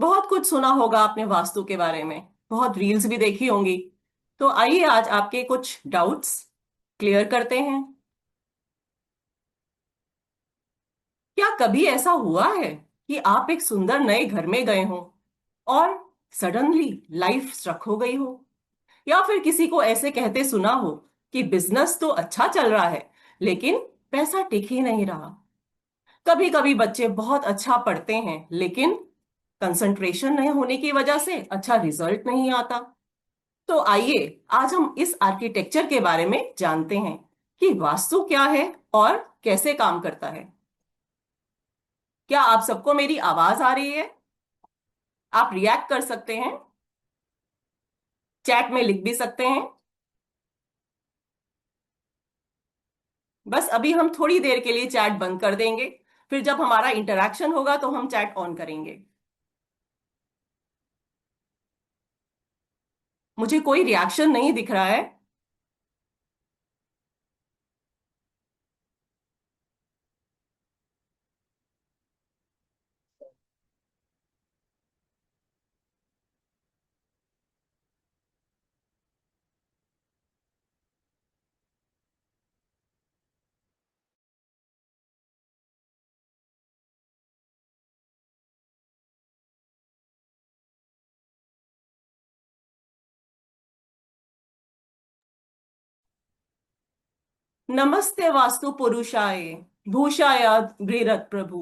बहुत कुछ सुना होगा आपने वास्तु के बारे में। बहुत रील्स भी देखी होंगी। तो आइए आज आपके कुछ डाउट्स क्लियर करते हैं। क्या कभी ऐसा हुआ है कि आप एक सुंदर नए घर में गए हो और सडनली लाइफ स्ट्रक हो गई हो, या फिर किसी को ऐसे कहते सुना हो कि बिजनेस तो अच्छा चल रहा है लेकिन पैसा टिक ही नहीं रहा। कभी कभी बच्चे बहुत अच्छा पढ़ते हैं लेकिन कंसंट्रेशन नहीं होने की वजह से अच्छा रिजल्ट नहीं आता। तो आइए आज हम इस आर्किटेक्चर के बारे में जानते हैं कि वास्तु क्या है और कैसे काम करता है। क्या आप सबको मेरी आवाज आ रही है? आप रिएक्ट कर सकते हैं, चैट में लिख भी सकते हैं। बस अभी हम थोड़ी देर के लिए चैट बंद कर देंगे, फिर जब हमारा इंटरेक्शन होगा तो हम चैट ऑन करेंगे। मुझे कोई रिएक्शन नहीं दिख रहा है। नमस्ते वास्तु पुरुषाय भूषाय गृहरथ प्रभु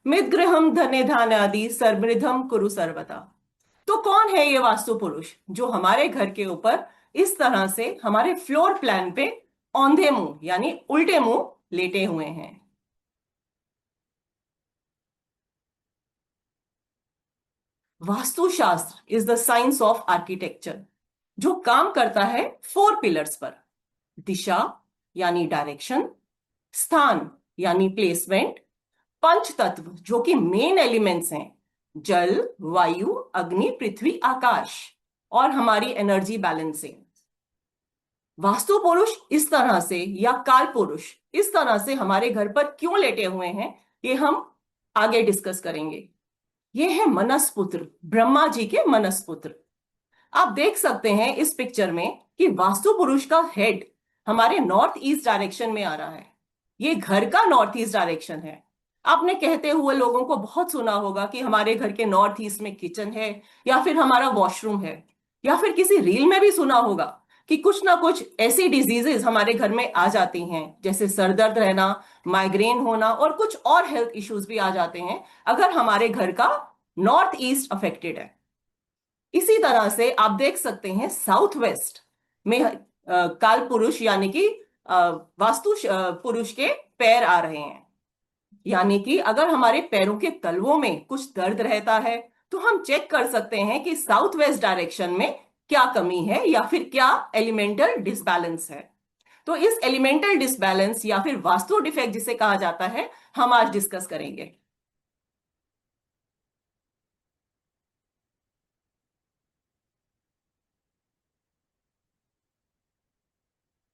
मितगृहम धने धान्यादि सर्वृद्धम कुरु सर्वदा। तो कौन है ये वास्तु पुरुष जो हमारे घर के ऊपर इस तरह से हमारे फ्लोर प्लान पे औंधे मुंह यानी उल्टे मुंह लेटे हुए हैं? Vastushastra is the science of architecture, जो काम करता है फोर पिलर्स पर। दिशा यानी डायरेक्शन, स्थान यानी प्लेसमेंट, पंच तत्व जो कि मेन एलिमेंट्स हैं, जल वायु अग्नि पृथ्वी आकाश, और हमारी एनर्जी बैलेंसिंग। वास्तु पुरुष इस तरह से या काल पुरुष इस तरह से हमारे घर पर क्यों लेटे हुए हैं, ये हम आगे डिस्कस करेंगे। ये है मनसपुत्र, ब्रह्मा जी के मनसपुत्र। आप देख सकते हैं इस पिक्चर में कि वास्तु पुरुष का हेड हमारे नॉर्थ ईस्ट डायरेक्शन में आ रहा है। ये घर का नॉर्थ ईस्ट डायरेक्शन है। आपने कहते हुए लोगों को बहुत सुना होगा कि हमारे घर के नॉर्थ ईस्ट में किचन है, या फिर हमारा वॉशरूम है, या फिर किसी रील में भी सुना होगा कि कुछ ना कुछ ऐसी डिजीजेस हमारे घर में आ जाती हैं, जैसे सर दर्द रहना, माइग्रेन होना और कुछ और हेल्थ इश्यूज भी आ जाते हैं अगर हमारे घर का नॉर्थ ईस्ट अफेक्टेड है। इसी तरह से आप देख सकते हैं साउथ वेस्ट में काल पुरुष यानी कि वास्तु पुरुष के पैर आ रहे हैं। यानी कि अगर हमारे पैरों के तलवों में कुछ दर्द रहता है तो हम चेक कर सकते हैं कि साउथ वेस्ट डायरेक्शन में क्या कमी है या फिर क्या एलिमेंटल डिसबैलेंस है। तो इस एलिमेंटल डिसबैलेंस या फिर वास्तु डिफेक्ट जिसे कहा जाता है, हम आज डिस्कस करेंगे।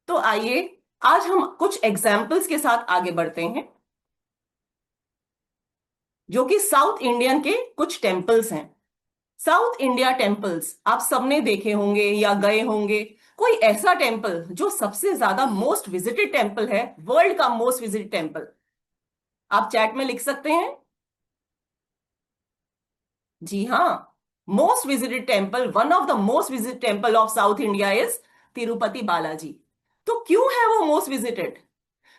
तो आइए आज हम कुछ एग्जाम्पल्स के साथ आगे बढ़ते हैं, जो कि साउथ इंडियन के कुछ टेम्पल्स हैं। साउथ इंडिया टेम्पल्स आप सबने देखे होंगे या गए होंगे। कोई ऐसा टेम्पल जो सबसे ज्यादा मोस्ट विजिटेड टेम्पल है, वर्ल्ड का मोस्ट विजिटेड टेम्पल? आप चैट में लिख सकते हैं। जी हाँ, most visited temple, one of the most visited temple of south India is Tirupati Balaji. तो क्यों है वो मोस्ट विजिटेड?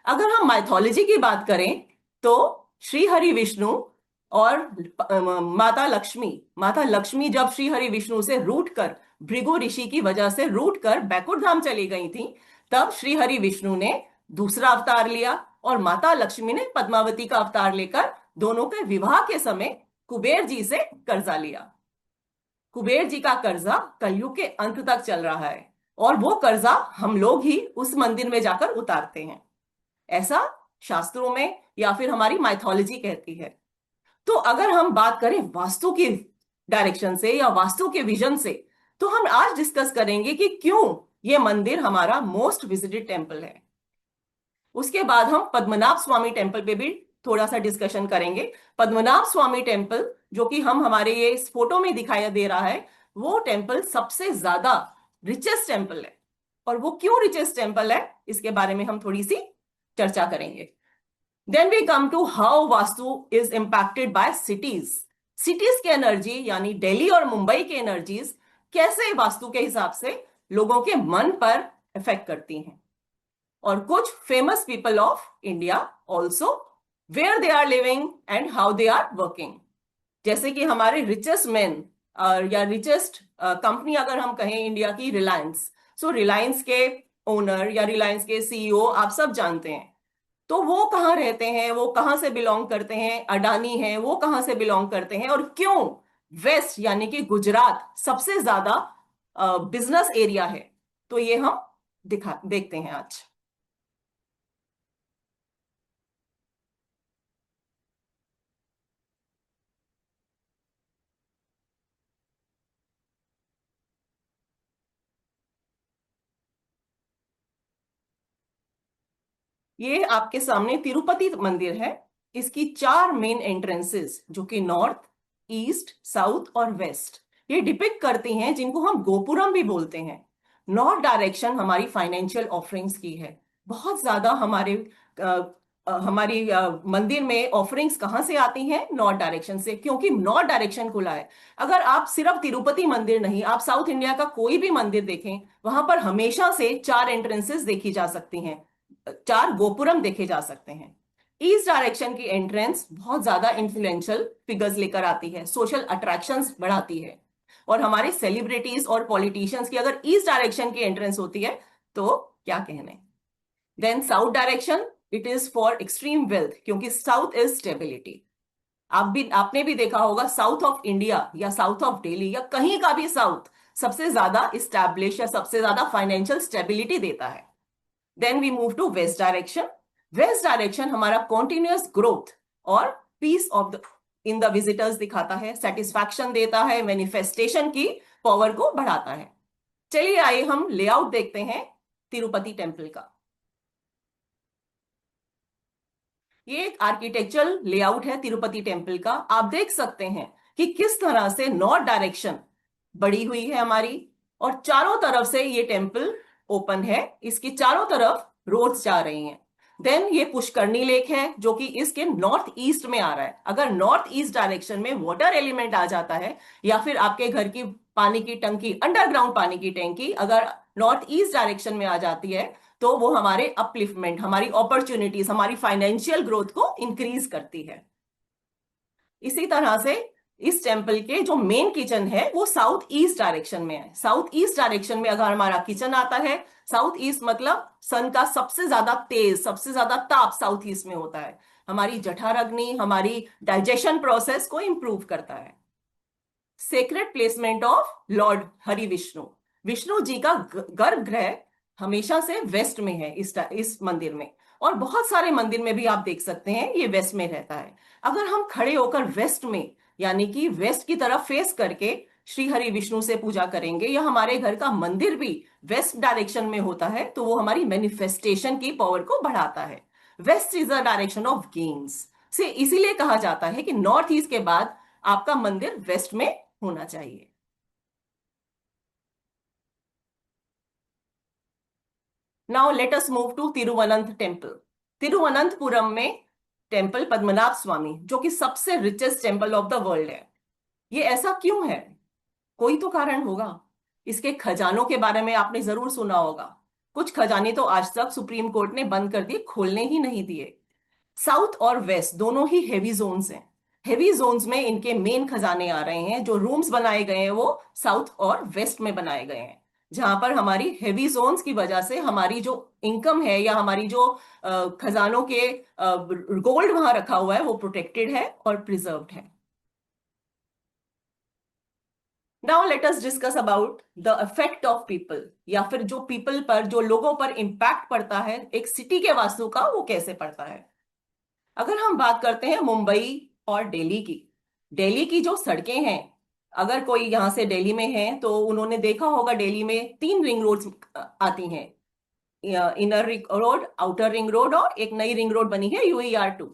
अगर हम माइथोलॉजी की बात करें तो श्री हरि विष्णु और माता लक्ष्मी जब श्री हरि विष्णु से रूठ कर, भृगु ऋषि की वजह से रूठ कर बैकुंठ धाम चली गई थी, तब श्री हरि विष्णु ने दूसरा अवतार लिया और माता लक्ष्मी ने पद्मावती का अवतार लेकर दोनों के विवाह के समय कुबेर जी से कर्जा लिया। कुबेर जी का कर्जा कलयुग के अंत तक चल रहा है और वो कर्जा हम लोग ही उस मंदिर में जाकर उतारते हैं, ऐसा शास्त्रों में या फिर हमारी माइथोलॉजी कहती है। तो अगर हम बात करें वास्तु की डायरेक्शन से या वास्तु के विजन से, तो हम आज डिस्कस करेंगे कि क्यों ये मंदिर हमारा मोस्ट विजिटेड टेम्पल है। उसके बाद हम पद्मनाभ स्वामी टेम्पल पे भी थोड़ा सा डिस्कशन करेंगे। पद्मनाभ स्वामी टेम्पल, जो कि हम हमारे ये इस फोटो में दिखाई दे रहा है, वो टेम्पल सबसे ज्यादा रिचेस्ट टेम्पल है। और वो क्यों रिचेस्ट टेम्पल है, इसके बारे में हम थोड़ी सी चर्चा करेंगे। Then we come to how vastu is impacted by cities. Cities की एनर्जी यानी दिल्ली और मुंबई की एनर्जीज कैसे वास्तु के हिसाब से लोगों के मन पर इफेक्ट करती हैं। और कुछ famous people of India also, where they are living and how they are working. जैसे कि हमारे रिचेस्ट मैन या रिचेस्ट कंपनी अगर हम कहें इंडिया की, रिलायंस। सो रिलायंस के ओनर या रिलायंस के सीईओ आप सब जानते हैं। तो वो कहाँ रहते हैं, वो कहाँ से बिलोंग करते हैं, अडानी हैं, वो कहाँ से बिलोंग करते हैं, और क्यों वेस्ट यानी कि गुजरात सबसे ज्यादा बिजनेस एरिया है। तो ये हम देखते हैं आज। ये आपके सामने तिरुपति मंदिर है। इसकी चार मेन एंट्रेंसेस, जो कि नॉर्थ, ईस्ट, साउथ और वेस्ट, ये डिपिक्ट करती हैं, जिनको हम गोपुरम भी बोलते हैं। नॉर्थ डायरेक्शन हमारी फाइनेंशियल ऑफरिंग्स की है। बहुत ज्यादा हमारी मंदिर में ऑफरिंग्स कहाँ से आती हैं, नॉर्थ डायरेक्शन से, क्योंकि नॉर्थ डायरेक्शन खुला है। अगर आप सिर्फ तिरुपति मंदिर नहीं, आप साउथ इंडिया का कोई भी मंदिर देखें, वहां पर हमेशा से चार एंट्रेंसेस देखी जा सकती हैं, चार गोपुरम देखे जा सकते हैं। ईस्ट डायरेक्शन की एंट्रेंस बहुत ज्यादा इन्फ्लुएंशियल फिगर्स लेकर आती है, सोशल अट्रैक्शंस बढ़ाती है। और हमारे सेलिब्रिटीज और पॉलिटिशियंस की अगर ईस्ट डायरेक्शन की एंट्रेंस होती है तो क्या कहने। Then south direction, it is for extreme wealth, क्योंकि साउथ इज स्टेबिलिटी। आपने भी देखा होगा, साउथ ऑफ इंडिया या साउथ ऑफ दिल्ली या कहीं का भी साउथ सबसे ज्यादा इस्टेब्लिश या सबसे ज्यादा फाइनेंशियल स्टेबिलिटी देता है। Then we move to west direction. West direction हमारा कॉन्टिन्यूअस ग्रोथ और peace of the in the visitors दिखाता है, सेटिस्फैक्शन देता है, मैनिफेस्टेशन की पावर को बढ़ाता है। चलिए आइए हम लेआउट देखते हैं तिरुपति टेम्पल का। ये एक आर्किटेक्चरल लेआउट है तिरुपति टेम्पल का। आप देख सकते हैं कि किस तरह से नॉर्थ डायरेक्शन बड़ी हुई है हमारी, और चारों तरफ से ये टेम्पल ओपन है, इसकी चारों तरफ रोड्स जा रही हैं। देन ये पुष्करणी लेक है, जो कि इसके नॉर्थ ईस्ट में आ रहा है। अगर नॉर्थ ईस्ट डायरेक्शन में वाटर एलिमेंट आ जाता है, या फिर आपके घर की पानी की टंकी, अंडरग्राउंड पानी की टंकी अगर नॉर्थ ईस्ट डायरेक्शन में आ जाती है, तो वो हमारे अपलिफ्टमेंट, हमारी अपॉर्चुनिटीज, हमारी फाइनेंशियल ग्रोथ को इंक्रीज करती है। इसी तरह से इस टेम्पल के जो मेन किचन है वो साउथ ईस्ट डायरेक्शन में है। साउथ ईस्ट डायरेक्शन में अगर हमारा किचन आता है, साउथ ईस्ट मतलब सन का सबसे ज्यादा तेज, सबसे ज्यादा ताप साउथ ईस्ट में होता है। हमारी जठराग्नि, हमारी डाइजेशन प्रोसेस को इंप्रूव करता है। Sacred placement of lord Hari Vishnu, Vishnu ji का गर्भगृह हमेशा से वेस्ट में है इस मंदिर में। और बहुत सारे मंदिर में भी आप देख सकते हैं ये वेस्ट में रहता है। अगर हम खड़े होकर वेस्ट में यानी कि वेस्ट की तरफ फेस करके श्री हरि विष्णु से पूजा करेंगे, या हमारे घर का मंदिर भी वेस्ट डायरेक्शन में होता है, तो वो हमारी मैनिफेस्टेशन की पावर को बढ़ाता है। West is the direction of gains से इसीलिए कहा जाता है कि नॉर्थ ईस्ट के बाद आपका मंदिर वेस्ट में होना चाहिए। Now let us move to Thiruvanantha temple. Thiruvananthapuram में टेम्पल पद्मनाभ स्वामी, जो कि सबसे richest temple of the world है। ये ऐसा क्यों है, कोई तो कारण होगा। इसके खजानों के बारे में आपने जरूर सुना होगा। कुछ खजाने तो आज तक सुप्रीम कोर्ट ने बंद कर दिए, खोलने ही नहीं दिए। साउथ और वेस्ट दोनों ही हेवी जोन्स हैं। हेवी जोन्स में इनके मेन खजाने आ रहे हैं। जो रूम्स बनाए गए हैं वो साउथ और वेस्ट में बनाए गए हैं, जहां पर हमारी हेवी जोन्स की वजह से हमारी जो इनकम है या हमारी जो खजानों के गोल्ड वहां रखा हुआ है वो प्रोटेक्टेड है और प्रिजर्व्ड है। Now let us discuss about the effect of people, या फिर जो पीपल पर, जो लोगों पर इम्पैक्ट पड़ता है एक सिटी के वास्तु का, वो कैसे पड़ता है। अगर हम बात करते हैं मुंबई और दिल्ली की, दिल्ली की जो सड़कें हैं, अगर कोई यहाँ से दिल्ली में है तो उन्होंने देखा होगा दिल्ली में तीन रिंग रोड्स आती हैं, inner ring road, outer ring road और एक नई रिंग रोड बनी है UER2।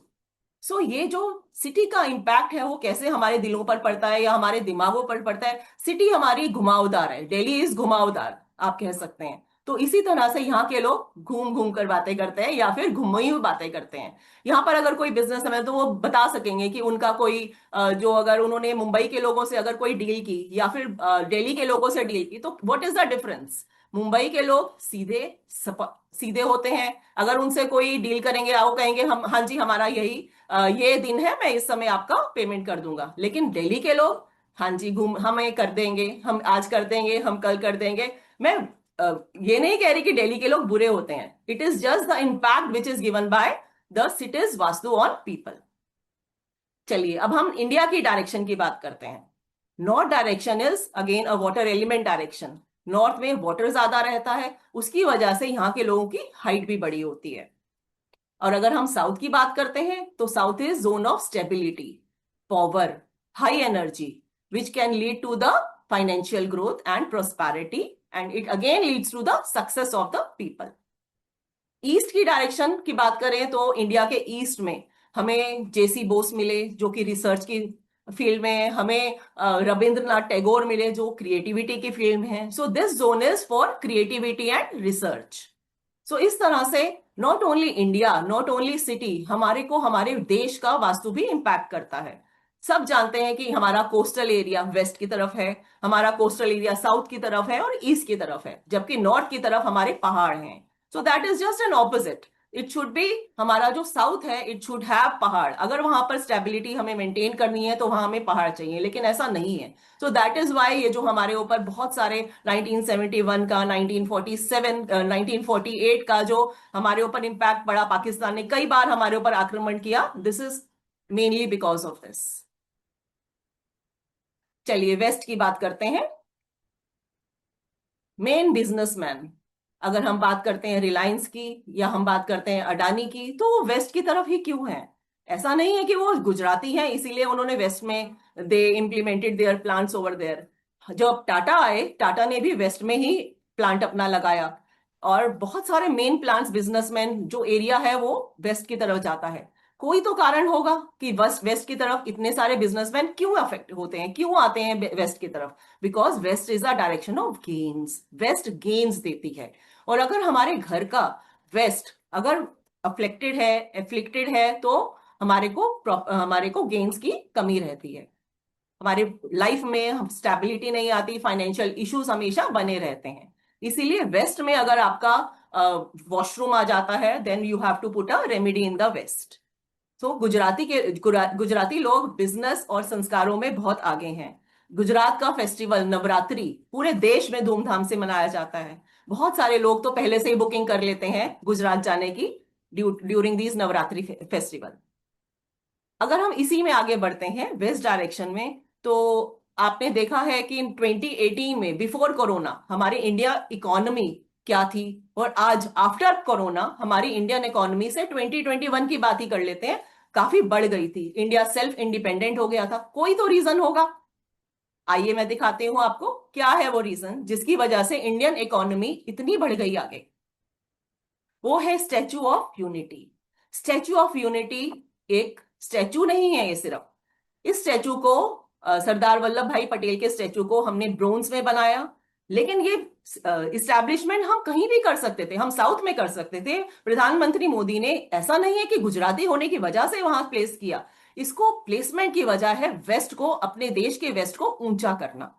सो ये जो सिटी का इम्पैक्ट है वो कैसे हमारे दिलों पर पड़ता है या हमारे दिमागों पर पड़ता है। सिटी हमारी घुमावदार है, दिल्ली इज घुमावदार आप कह सकते हैं। तो इसी तरह से यहाँ के लोग घूम घूम कर बातें करते हैं या फिर घुमी हुई बातें करते हैं। यहाँ पर अगर कोई बिजनेस है तो वो बता सकेंगे कि उनका कोई जो अगर उन्होंने मुंबई के लोगों से अगर कोई डील की या फिर दिल्ली के लोगों से डील की तो what is the difference. Mumbai के लोग सीधे होते हैं। अगर उनसे कोई डील करेंगे वो कहेंगे हम हाँ जी हमारा यही ये दिन है, मैं इस समय आपका पेमेंट कर दूंगा। लेकिन दिल्ली के लोग हाँ जी घूम हमें कर देंगे, हम आज कर देंगे, हम कल कर देंगे। मैं ये नहीं कह रही कि दिल्ली के लोग बुरे होते हैं, it is just the impact which is given by the cities vastu on people. चलिए अब हम इंडिया की डायरेक्शन की बात करते हैं। North direction is again a water element direction. North में वाटर ज्यादा रहता है, उसकी वजह से यहाँ के लोगों की हाइट भी बड़ी होती है। और अगर हम साउथ की बात करते हैं तो south is zone of stability, power, high energy, which can lead to the financial growth and prosperity and it again leads to the success of the people. East की डायरेक्शन की बात करें तो इंडिया के ईस्ट में हमें जेसी बोस मिले जो कि रिसर्च की फील्ड में, हमें रविंद्रनाथ टैगोर मिले जो क्रिएटिविटी की फील्ड में है। So this zone is for creativity and research. So इस तरह से not only India, not only city, हमारे को हमारे देश का वास्तु भी इम्पैक्ट करता है। सब जानते हैं कि हमारा कोस्टल एरिया वेस्ट की तरफ है, हमारा कोस्टल एरिया साउथ की तरफ है और ईस्ट की तरफ है, जबकि नॉर्थ की तरफ हमारे पहाड़ हैं। सो that is just an opposite. It should be, हमारा जो साउथ है इट शुड हैव पहाड़। अगर वहां पर स्टेबिलिटी हमें मेंटेन करनी है तो वहां हमें पहाड़ चाहिए, लेकिन ऐसा नहीं है। सो दैट इज वाई ये जो हमारे ऊपर बहुत सारे 1971 का, 1947, 1948 का जो हमारे ऊपर इम्पैक्ट पड़ा, पाकिस्तान ने कई बार हमारे ऊपर आक्रमण किया, this is mainly because of this. चलिए वेस्ट की बात करते हैं। मेन बिजनेसमैन, अगर हम बात करते हैं रिलायंस की या हम बात करते हैं अडानी की, तो वो वेस्ट की तरफ ही क्यों है। ऐसा नहीं है कि वो गुजराती हैं इसीलिए उन्होंने वेस्ट में they implemented their plants over there. जब टाटा आए, टाटा ने भी वेस्ट में ही प्लांट अपना लगाया। और बहुत सारे मेन प्लांट्स बिजनेसमैन जो एरिया है वो वेस्ट की तरफ जाता है। कोई तो कारण होगा कि वेस्ट वेस्ट की तरफ इतने सारे बिजनेसमैन क्यों अफेक्ट होते हैं, क्यों आते हैं वेस्ट की तरफ। Because west is a direction of gains, west gains देती है। और अगर हमारे घर का वेस्ट अगर अफ्लिक्टेड है तो हमारे को गेन्स की कमी रहती है, हमारे लाइफ में हम स्टेबिलिटी नहीं आती, फाइनेंशियल इश्यूज हमेशा बने रहते हैं। इसीलिए वेस्ट में अगर आपका वॉशरूम आ जाता है then you have to put a remedy in the west. तो गुजराती लोग बिजनेस और संस्कारों में बहुत आगे हैं। गुजरात का फेस्टिवल नवरात्रि पूरे देश में धूमधाम से मनाया जाता है। बहुत सारे लोग तो पहले से ही बुकिंग कर लेते हैं गुजरात जाने की ड्यूरिंग दीज नवरात्रि फेस्टिवल। अगर हम इसी में आगे बढ़ते हैं वेस्ट डायरेक्शन में, तो आपने देखा है कि इन 2018 में बिफोर कोरोना हमारी इंडिया इकोनॉमी क्या थी, और आज आफ्टर कोरोना हमारी इंडियन इकोनॉमी से 2021 की बात ही कर लेते हैं, काफी बढ़ गई थी। इंडिया सेल्फ इंडिपेंडेंट हो गया था। कोई तो रीजन होगा, आइए मैं दिखाती हूं आपको क्या है वो रीजन जिसकी वजह से इंडियन इकोनॉमी इतनी बढ़ गई आगे। वो है statue of unity. Statue of unity एक स्टैचू नहीं है ये सिर्फ। इस स्टैचू को सरदार वल्लभ भाई पटेल के स्टैचू को हमने ब्रोंज में बनाया। लेकिन ये इस्टेब्लिशमेंट हम कहीं भी कर सकते थे, हम साउथ में कर सकते थे। प्रधानमंत्री मोदी ने ऐसा नहीं है कि गुजराती होने की वजह से वहां प्लेस किया, इसको प्लेसमेंट की वजह है वेस्ट को, अपने देश के वेस्ट को ऊंचा करना।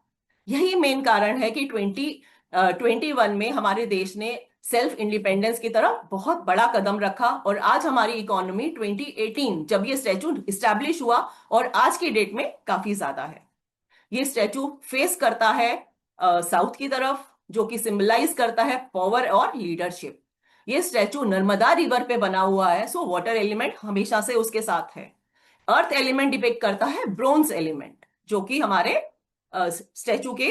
यही मेन कारण है कि 2021 में हमारे देश ने सेल्फ इंडिपेंडेंस की तरफ बहुत बड़ा कदम रखा, और आज हमारी इकोनॉमी 2018 जब ये स्टैचू इस्टेब्लिश हुआ और आज की डेट में काफी ज्यादा है। ये स्टैचू फेस करता है साउथ की तरफ, जो कि सिंबलाइज करता है पावर और लीडरशिप। ये स्टैचू नर्मदा रिवर पे बना हुआ है, सो वाटर एलिमेंट हमेशा से उसके साथ है। अर्थ एलिमेंट डिपिक्ट करता है ब्रोंज एलिमेंट, जो कि हमारे स्टैचू के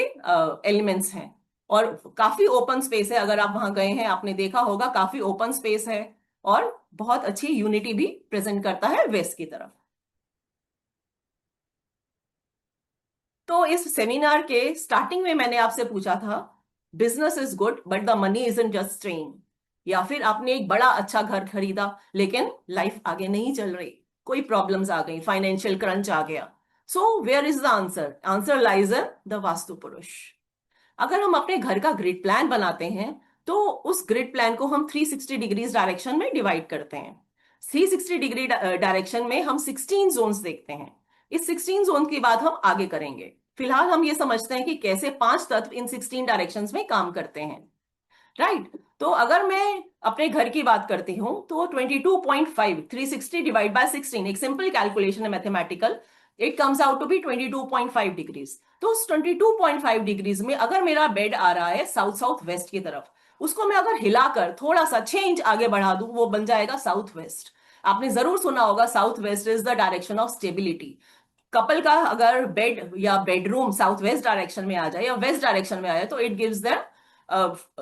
एलिमेंट्स हैं। और काफी ओपन स्पेस है, अगर आप वहां गए हैं आपने देखा होगा काफी ओपन स्पेस है, और बहुत अच्छी यूनिटी भी प्रेजेंट करता है वेस्ट की तरफ। तो इस सेमिनार के स्टार्टिंग में मैंने आपसे पूछा था business is good but the money is in just strain, या फिर आपने एक बड़ा अच्छा घर खरीदा लेकिन लाइफ आगे नहीं चल रही। कोई प्रॉब्लम्स आ गई, फाइनेंशियल क्रंच आ गया, so where is the answer? Answer lies in the Vastu Purush. अगर हम अपने घर का ग्रिड प्लान बनाते हैं तो उस ग्रिड प्लान को हम 360 डिग्रीज डायरेक्शन में डिवाइड करते हैं। 360 डिग्री डायरेक्शन में हम 16 जोन्स देखते हैं। इस 16 जोन की बात हम आगे करेंगे। फिलहाल हम ये समझते हैं कि कैसे पांच तत्व इन 16 डायरेक्शंस में काम करते हैं। राइट। तो अगर मैं अपने घर की बात करती हूं तो 22.5 360 डिवाइड बाय 16, एक सिंपल कैलकुलेशन है mathematical, it comes out to be 22.5 degrees. तो उस 22.5 डिग्रीज में अगर मेरा बेड आ रहा है साउथ साउथ वेस्ट की तरफ, उसको मैं अगर हिलाकर थोड़ा सा 6 इंच आगे बढ़ा दूं, वो बन जाएगा साउथ वेस्ट। आपने जरूर सुना होगा south west is the direction of stability. Couple का अगर बेड या बेडरूम साउथ वेस्ट डायरेक्शन में आ जाए या वेस्ट डायरेक्शन में आ जाए तो इट गिव्स देम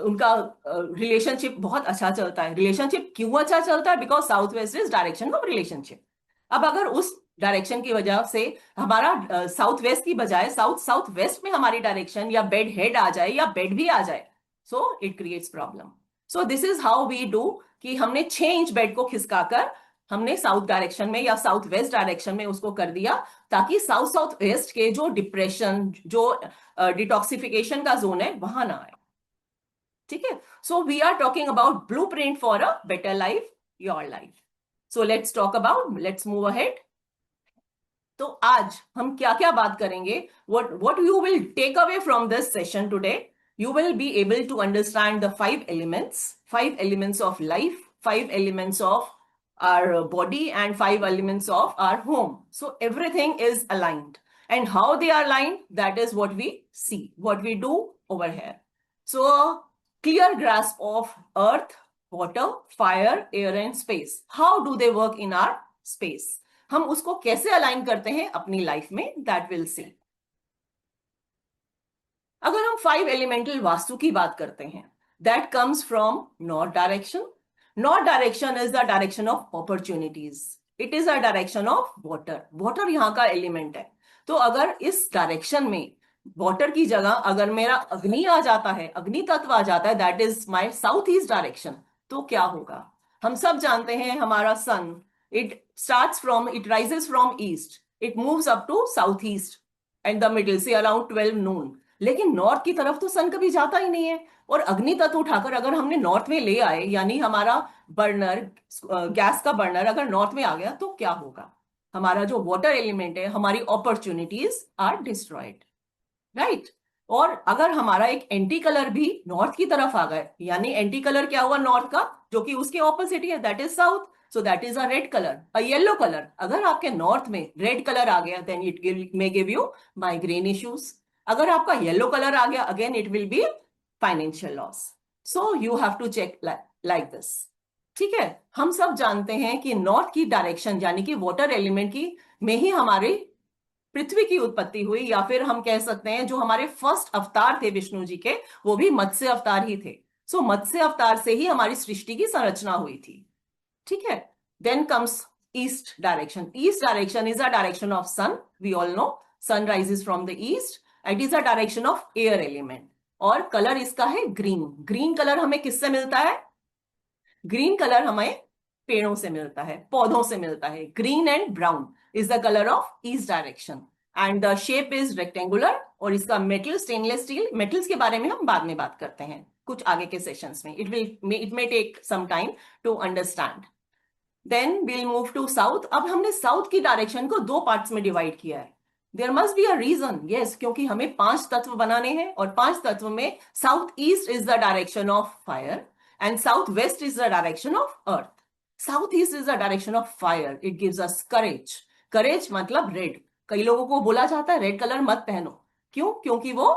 उनका रिलेशनशिप बहुत अच्छा चलता है। रिलेशनशिप क्यों अच्छा चलता है? Because south west is direction of relationship. अब अगर उस डायरेक्शन की वजह से हमारा साउथ वेस्ट की बजाय साउथ साउथ वेस्ट में हमारी डायरेक्शन या बेड हेड आ जाए या बेड भी आ जाए, so it creates problem. So this is how we do कि हमने 6 इंच बेड को खिसकाकर हमने साउथ डायरेक्शन में या साउथ वेस्ट डायरेक्शन में उसको कर दिया, ताकि साउथ साउथ वेस्ट के जो डिप्रेशन, जो डिटॉक्सिफिकेशन का जोन है, वहां ना आए। ठीक है। So we are talking about blue print for a better life, your life. So let's talk about, let's move ahead. तो आज हम क्या क्या बात करेंगे, what you will take away from this session today? You will be able to understand the five elements of life, five elements of our body, and five elements of our home. So everything is aligned, and how they are aligned, that is what we see, what we do over here. So a clear grasp of earth, water, fire, air and space. How do they work in our space? हम उसको कैसे align करते हैं अपनी life में, that will see. अगर हम 5 elemental vastu की बात करते हैं, that comes from north direction. North direction is the direction of opportunities. It is a direction of water. Water यहाँ का एलिमेंट है। तो अगर इस डायरेक्शन में वाटर की जगह अगर मेरा अग्नि आ जाता है, अग्नि तत्व आ जाता है, that is my south east direction, तो क्या होगा? हम सब जानते हैं हमारा सन, it rises from east, it moves up to southeast and the middle से अराउंड 12 नून। लेकिन नॉर्थ की तरफ तो सन कभी जाता ही नहीं है। और अग्नि तत्व उठाकर अगर हमने नॉर्थ में ले आए, यानी हमारा बर्नर, गैस का बर्नर अगर नॉर्थ में आ गया, तो क्या होगा? हमारा जो वाटर एलिमेंट है, हमारी अपॉर्चुनिटीज आर डिस्ट्रॉयड। राइट। और अगर हमारा एक एंटी कलर भी नॉर्थ की तरफ आ गए, यानी एंटी कलर क्या हुआ नॉर्थ का, जो कि उसके ऑपोजिट है, that is south. So that is a red colour, a yellow colour. अगर आपके नॉर्थ में रेड कलर आ गया, then it may give you migraine issues. अगर आपका येलो कलर आ गया, again it will be financial loss. So you have to check like this. ठीक है। हम सब जानते हैं कि नॉर्थ की डायरेक्शन यानी कि वाटर एलिमेंट की में ही हमारे पृथ्वी की उत्पत्ति हुई, या फिर हम कह सकते हैं जो हमारे फर्स्ट अवतार थे विष्णु जी के, वो भी मत्स्य अवतार ही थे। सो मत्स्य अवतार से ही हमारी सृष्टि की संरचना हुई थी। ठीक है। Then comes east direction. East direction is a direction of sun. We all know sun rises from the east. It is a direction of air element. और कलर इसका है ग्रीन। ग्रीन कलर हमें किससे मिलता है? ग्रीन कलर हमें पेड़ों से मिलता है, पौधों से मिलता है। Green and brown is the colour of east direction and the shape is rectangular. और इसका मेटल स्टेनलेस स्टील। मेटल्स के बारे में हम बाद में बात करते हैं कुछ आगे के सेशंस में। It may take some time to understand. Then we'll move to south. अब हमने साउथ की डायरेक्शन को 2 पार्ट्स में डिवाइड किया है। There must be a reason, yes, क्योंकि हमें 5 तत्व बनाने हैं, और 5 तत्व में south east is the direction of fire and southwest is the direction of earth. Southeast is the direction of fire. It gives us courage. Courage मतलब red. कई लोगों को बोला जाता है रेड कलर मत पहनो। क्यों? क्योंकि वो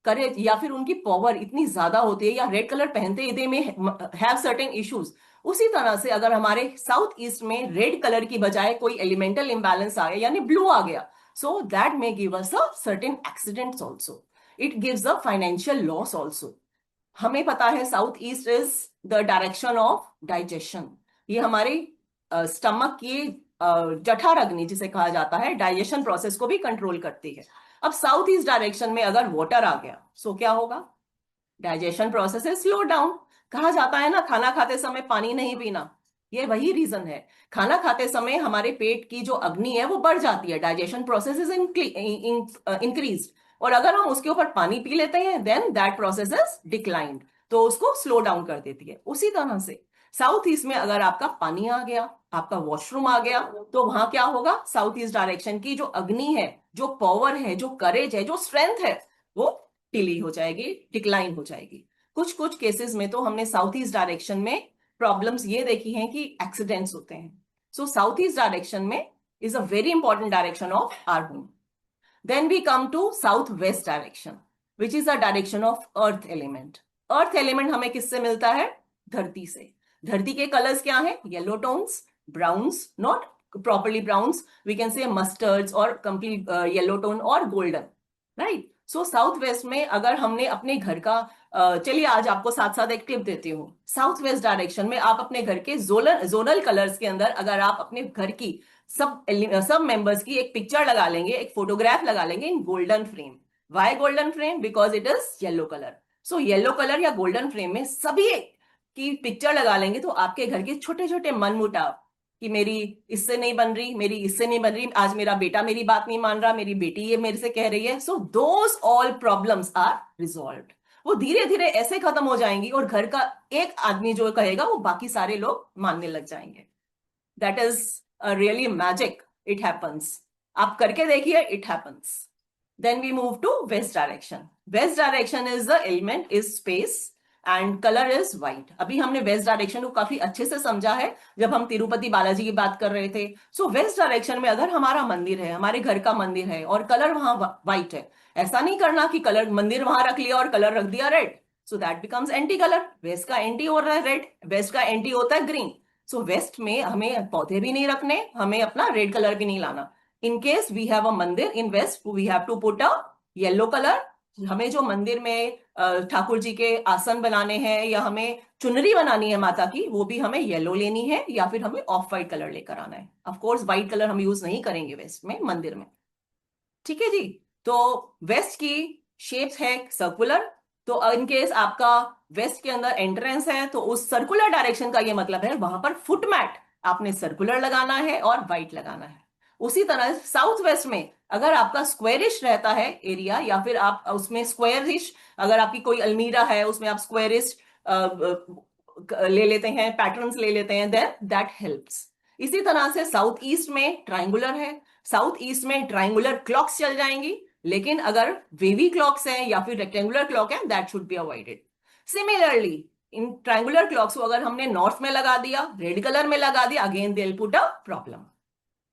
करेज या फिर उनकी पावर इतनी ज्यादा होती है, या रेड कलर पहनते ही दे में हैव सर्टेन इश्यूज। उसी तरह से अगर हमारे साउथ ईस्ट में रेड कलर की बजाय कोई एलिमेंटल इंबैलेंस आ गया, यानी ब्लू आ गया, so that may give us a certain accidents also. It gives a financial loss also. हमें पता है south east is the direction of digestion. ये हमारे स्टमक की जठर अग्नि जिसे कहा जाता है, डाइजेशन प्रोसेस को भी कंट्रोल करती है। अब साउथ ईस्ट डायरेक्शन में अगर वाटर आ गया, सो क्या होगा? Digestion process is slow down. कहा जाता है ना, खाना खाते समय पानी नहीं पीना। ये वही रीजन है। खाना खाते समय हमारे पेट की जो अग्नि है वो बढ़ जाती है, डाइजेशन प्रोसेस इज इंक्रीज, और अगर हम उसके ऊपर पानी पी लेते हैं then that process is declined, तो उसको स्लो डाउन कर देती है। उसी तरह से साउथ ईस्ट में अगर आपका पानी आ गया, आपका वॉशरूम आ गया, तो वहां क्या होगा, साउथ ईस्ट डायरेक्शन की जो अग्नि है, जो पावर है, जो करेज है, जो स्ट्रेंथ है, वो डिली हो जाएगी, डिक्लाइन हो जाएगी। कुछ कुछ केसेस में तो हमने साउथ ईस्ट डायरेक्शन में प्रॉब्लम्स ये देखी हैं कि एक्सीडेंट्स होते हैं। सो साउथ ईस्ट डायरेक्शन में is a very important direction of our home. Then we come to south west direction, which is a direction of earth element. Earth element हमें किससे मिलता है, धरती से। धरती के कलर्स क्या है, yellow tones, browns, not properly browns, we can say mustards और कंप्लीट येलो टोन और golden, right. So south west में अगर हमने अपने घर का चलिए आज आपको साथ साथ एक टिप देती हूँ। साउथ वेस्ट डायरेक्शन में आप अपने घर के जोनल जोनल कलर्स के अंदर अगर आप अपने घर की सब मेंबर्स की एक पिक्चर लगा लेंगे, एक फोटोग्राफ लगा लेंगे in golden frame. Why golden frame, because it is yellow colour. So yellow colour या गोल्डन फ्रेम में सभी की पिक्चर लगा लेंगे, तो आपके घर के छोटे छोटे मनमुटाव कि मेरी इससे नहीं बन रही, मेरी इससे नहीं बन रही, आज मेरा बेटा मेरी बात नहीं मान रहा, मेरी बेटी ये मेरे से कह रही है, so those all problems are resolved. वो धीरे धीरे ऐसे खत्म हो जाएंगी और घर का एक आदमी जो कहेगा वो बाकी सारे लोग मानने लग जाएंगे। That is really magic, it happens. आप करके देखिए, it happens. Then we move to west direction. West direction is the element is space and colour is white. अभी हमने वेस्ट डायरेक्शन को काफी अच्छे से समझा है जब हम तिरुपति बालाजी की बात कर रहे थे। सो वेस्ट डायरेक्शन में अगर हमारा मंदिर है, हमारे घर का मंदिर है और कलर वहां व्हाइट है, ऐसा नहीं करना कि कलर मंदिर वहां रख लिया और कलर रख दिया red, so that becomes anti colour. West का एंटी हो रहा है रेड, वेस्ट का एंटी होता है ग्रीन। सो वेस्ट में हमें पौधे भी नहीं रखने, हमें अपना रेड कलर भी नहीं लाना। In case we have a mandir in west, we have to put a yellow colour. हमें जो मंदिर में ठाकुर जी के आसन बनाने हैं या हमें चुनरी बनानी है माता की, वो भी हमें येलो लेनी है या फिर हमें ऑफ वाइट कलर लेकर आना है। ऑफ कोर्स व्हाइट कलर हम यूज नहीं करेंगे वेस्ट में मंदिर में, ठीक है जी। तो वेस्ट की शेप है सर्कुलर, तो इन केस आपका वेस्ट के अंदर एंट्रेंस है तो उस सर्कुलर डायरेक्शन का ये मतलब है वहां पर फुटमैट आपने सर्कुलर लगाना है और व्हाइट लगाना है। उसी तरह साउथ वेस्ट में अगर आपका स्क्वेरिश रहता है एरिया, या फिर आप उसमें स्क्वेरिश, अगर आपकी कोई अलमीरा है उसमें आप स्क्वेरिश ले लेते हैं, पैटर्न्स ले लेते हैं, देन दैट हेल्प्स। इसी तरह से साउथ ईस्ट में ट्राइंगुलर है, साउथ ईस्ट में ट्राइंगुलर क्लॉक्स चल जाएंगी, लेकिन अगर वेवी क्लॉक्स हैं या फिर रेक्टेंगुलर क्लॉक है that should be avoided. Similarly in triangular clocks को अगर हमने नॉर्थ में लगा दिया, रेड कलर में लगा दिया, again they will put a problem,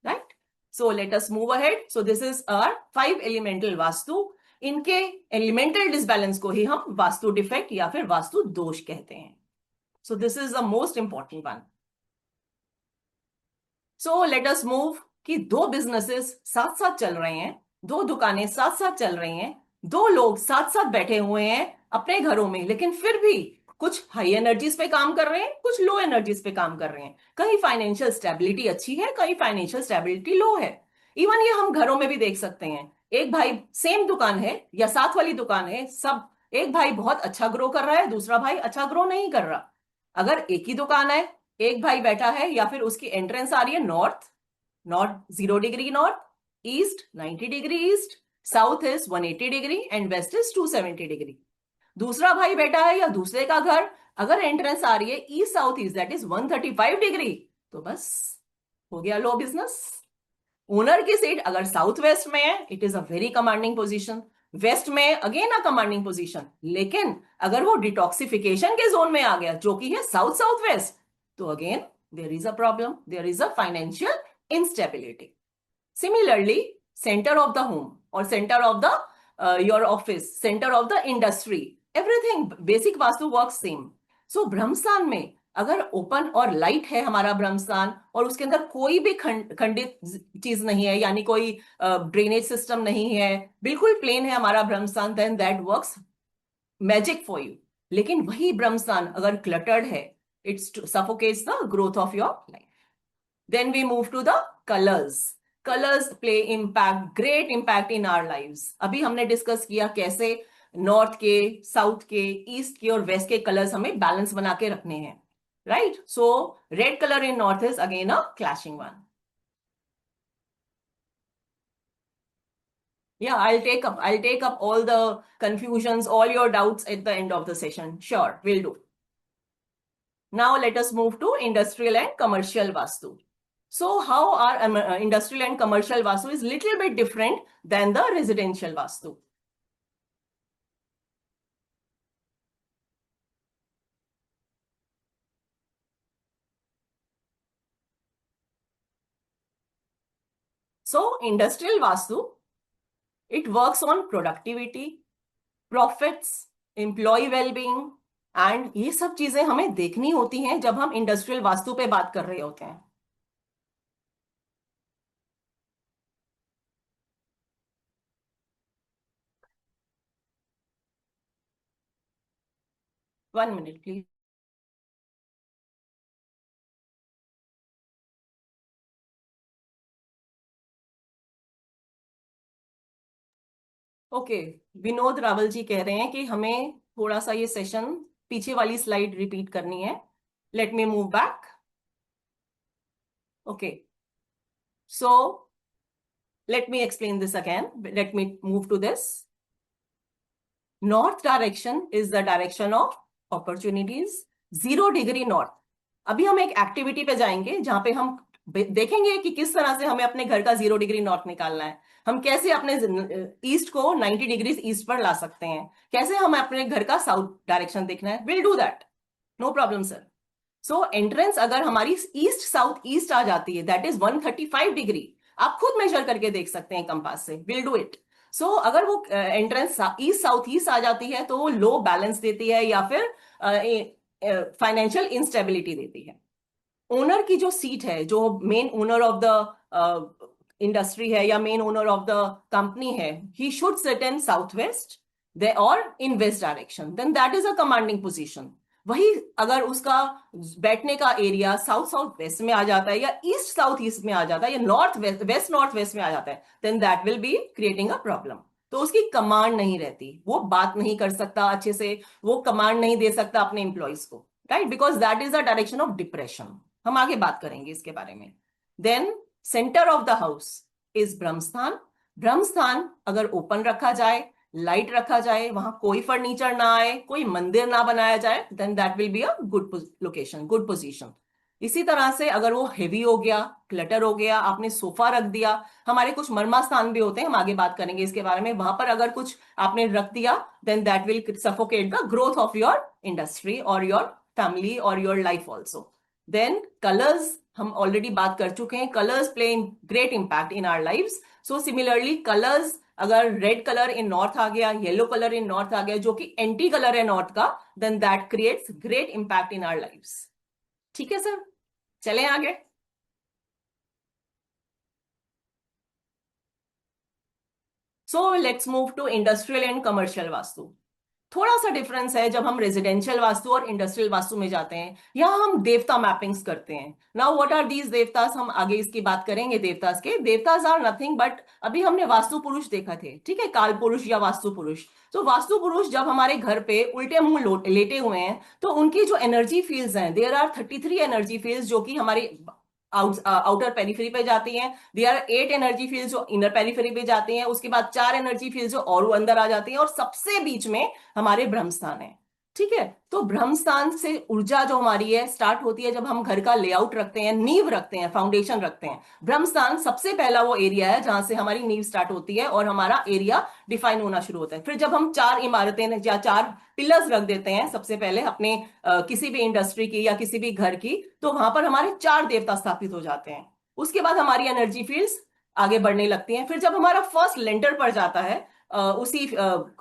right. So let us move ahead. So this is our 5 elemental vastu. इनके एलिमेंटल डिसबैलेंस को ही हम वास्तु डिफेक्ट या फिर वास्तु दोष कहते हैं। सो this is the most important one. So let us move कि दो बिजनेसेस साथ साथ चल रहे हैं, दो दुकानें साथ साथ चल रही हैं, दो लोग साथ साथ बैठे हुए हैं अपने घरों में, लेकिन फिर भी कुछ हाई एनर्जीज पे काम कर रहे हैं, कुछ लो एनर्जीज पे काम कर रहे हैं। कहीं फाइनेंशियल स्टेबिलिटी अच्छी है, कहीं फाइनेंशियल स्टेबिलिटी लो है। इवन ये हम घरों में भी देख सकते हैं। एक भाई, सेम दुकान है या साथ वाली दुकान है, सब एक भाई बहुत अच्छा ग्रो कर रहा है, दूसरा भाई अच्छा ग्रो नहीं कर रहा। अगर एक ही दुकान है, एक भाई बैठा है या फिर उसकी एंट्रेंस आ रही है north, north 0 degree north, east 90 degree east, south is 180 degree and west is 270 degree. दूसरा भाई बैठा है या दूसरे का घर, अगर एंट्रेंस आ रही है east south east, that is 135 degree, तो बस हो गया लो बिजनेस। ओनर की सीट अगर साउथ वेस्ट में है, it is a very commanding position. West में अगेन अ कमांडिंग पोजीशन, लेकिन अगर वो डिटॉक्सिफिकेशन के जोन में आ गया जो कि है साउथ साउथ वेस्ट, तो again there is a problem, there is a financial instability. Similarly centre of the home और centre of the your office, centre of the industry, everything basic vastu work same. So ब्रह्मस्थान में अगर open और light है हमारा ब्रह्मस्थान और उसके अंदर कोई भी खंडित चीज नहीं है, यानी कोई ड्रेनेज सिस्टम नहीं है, बिल्कुल प्लेन है हमारा ब्रह्मस्थान, then that works magic for you. लेकिन वही ब्रह्मस्थान अगर क्लटर्ड है, it's suffocates the growth of your life. Then we move to the colors. Colors play impact, great impact in our lives. अभी हमने डिस्कस किया कैसे नॉर्थ के, साउथ के, ईस्ट के और वेस्ट के कलर्स हमें बैलेंस बना के रखने हैं, right? So red color in north is again a clashing one. Yeah, I'll take up all the confusions, all your doubts at the end of the session. Sure, will do. Now let us move to industrial and commercial Vastu. So how our industrial and commercial Vastu is little bit different than the residential Vastu. 'So industrial Vastu, it works on productivity, profits, employee well-being and ये सब चीजें हमें देखनी होती हैं जब हम industrial vastu पे बात कर रहे होते हैं. 1 minute please. Okay, Vinod Rawal ji कह रहे हैं कि हमें थोड़ा सा ये सेशन पीछे वाली स्लाइड रिपीट करनी है. Let me move back. Okay, so let me explain this again. Let me move to this. North direction is the direction of opportunities. 0 degree north. अभी हम एक एक्टिविटी पे जाएंगे जहां पे हम देखेंगे कि किस तरह से हमें अपने घर का 0 डिग्री नॉर्थ निकालना है. हम कैसे अपने ईस्ट को 90 डिग्री ईस्ट पर ला सकते हैं, कैसे हमें अपने घर का साउथ डायरेक्शन देखना है. Will do that, no problem sir. So entrance अगर हमारी ईस्ट साउथ ईस्ट आ जाती है, दैट इज 135 डिग्री. आप खुद मेजर करके देख सकते हैं कंपास से. Will do it. सो अगर वो एंट्रेंस ईस्ट साउथ ईस्ट आ जाती है तो वो लो बैलेंस देती है या फिर फाइनेंशियल इंस्टेबिलिटी देती है. ओनर की जो सीट है, जो main owner of the industry है या main owner of the company है, he should sit in south west दे और in west direction. Then that is a commanding position. वही अगर उसका बैठने का एरिया साउथ साउथ वेस्ट में आ जाता है या ईस्ट साउथ ईस्ट में आ जाता है या नॉर्थ वेस्ट नॉर्थ वेस्ट में आ जाता है, then that will be creating a problem. तो उसकी कमांड नहीं रहती, वो बात नहीं कर सकता अच्छे से, वो कमांड नहीं दे सकता अपने एम्प्लॉइज को, right? Because that is the direction of depression. हम आगे बात करेंगे इसके बारे में. Then centre of the house is Brahmasthan. ब्रह्मस्थान अगर ओपन रखा जाए, लाइट रखा जाए, वहां कोई फर्नीचर ना आए, कोई मंदिर ना बनाया जाए, then that will be a good location, good position. इसी तरह से अगर वो हेवी हो गया, क्लटर हो गया, आपने सोफा रख दिया, हमारे कुछ मर्मा स्थान भी होते हैं, हम आगे बात करेंगे इसके बारे में, वहां पर अगर कुछ आपने रख दिया, then that will suffocate the growth of your industry और योर फैमिली और your life also. Then colours, हम ऑलरेडी बात कर चुके हैं, colours play great impact in our lives. So similarly colours, अगर रेड कलर इन नॉर्थ आ गया, येलो कलर इन नॉर्थ आ गया, जो कि एंटी कलर है नॉर्थ का, then that creates great impact in our lives. ठीक है सर, चलें आगे. So let's move to industrial and commercial vastu. थोड़ा सा डिफरेंस है जब हम रेजिडेंशियल वास्तु और इंडस्ट्रियल वास्तु में जाते हैं. यहाँ हम देवता मैपिंग्स करते हैं. नाउ व्हाट आर दीज देवतास, हम आगे इसकी बात करेंगे. देवतास के देवतास आर नथिंग बट, अभी हमने वास्तु पुरुष देखा थे, ठीक है, काल पुरुष या वास्तु पुरुष. तो वास्तु पुरुष जब हमारे घर पे उल्टे मुंह लेटे हुए हैं, तो उनकी जो एनर्जी फील्ड्स हैं, देयर आर 33 एनर्जी फील्ड्स जो कि हमारी आउटर पेरिफेरी पे जाती हैं. देयर आर 8 एनर्जी फील्ड्स जो इनर पेरिफेरी पे जाती हैं. उसके बाद 4 एनर्जी फील्ड्स जो और अंदर आ जाती हैं, और सबसे बीच में हमारे ब्रह्मस्थान है. ठीक है, तो ब्रह्मस्थान से ऊर्जा जो हमारी है स्टार्ट होती है जब हम घर का लेआउट रखते हैं, नींव रखते हैं, फाउंडेशन रखते हैं. ब्रह्मस्थान सबसे पहला वो एरिया है जहां से हमारी नींव स्टार्ट होती है और हमारा एरिया डिफाइन होना शुरू होता है. फिर जब हम 4 इमारतें या 4 पिलर्स रख देते हैं सबसे पहले अपने किसी भी इंडस्ट्री की या किसी भी घर की, तो वहां पर हमारे 4 देवता स्थापित हो जाते हैं. उसके बाद हमारी एनर्जी फील्ड्स आगे बढ़ने लगती हैं. फिर जब हमारा फर्स्ट लेंटर पड़ जाता है उसी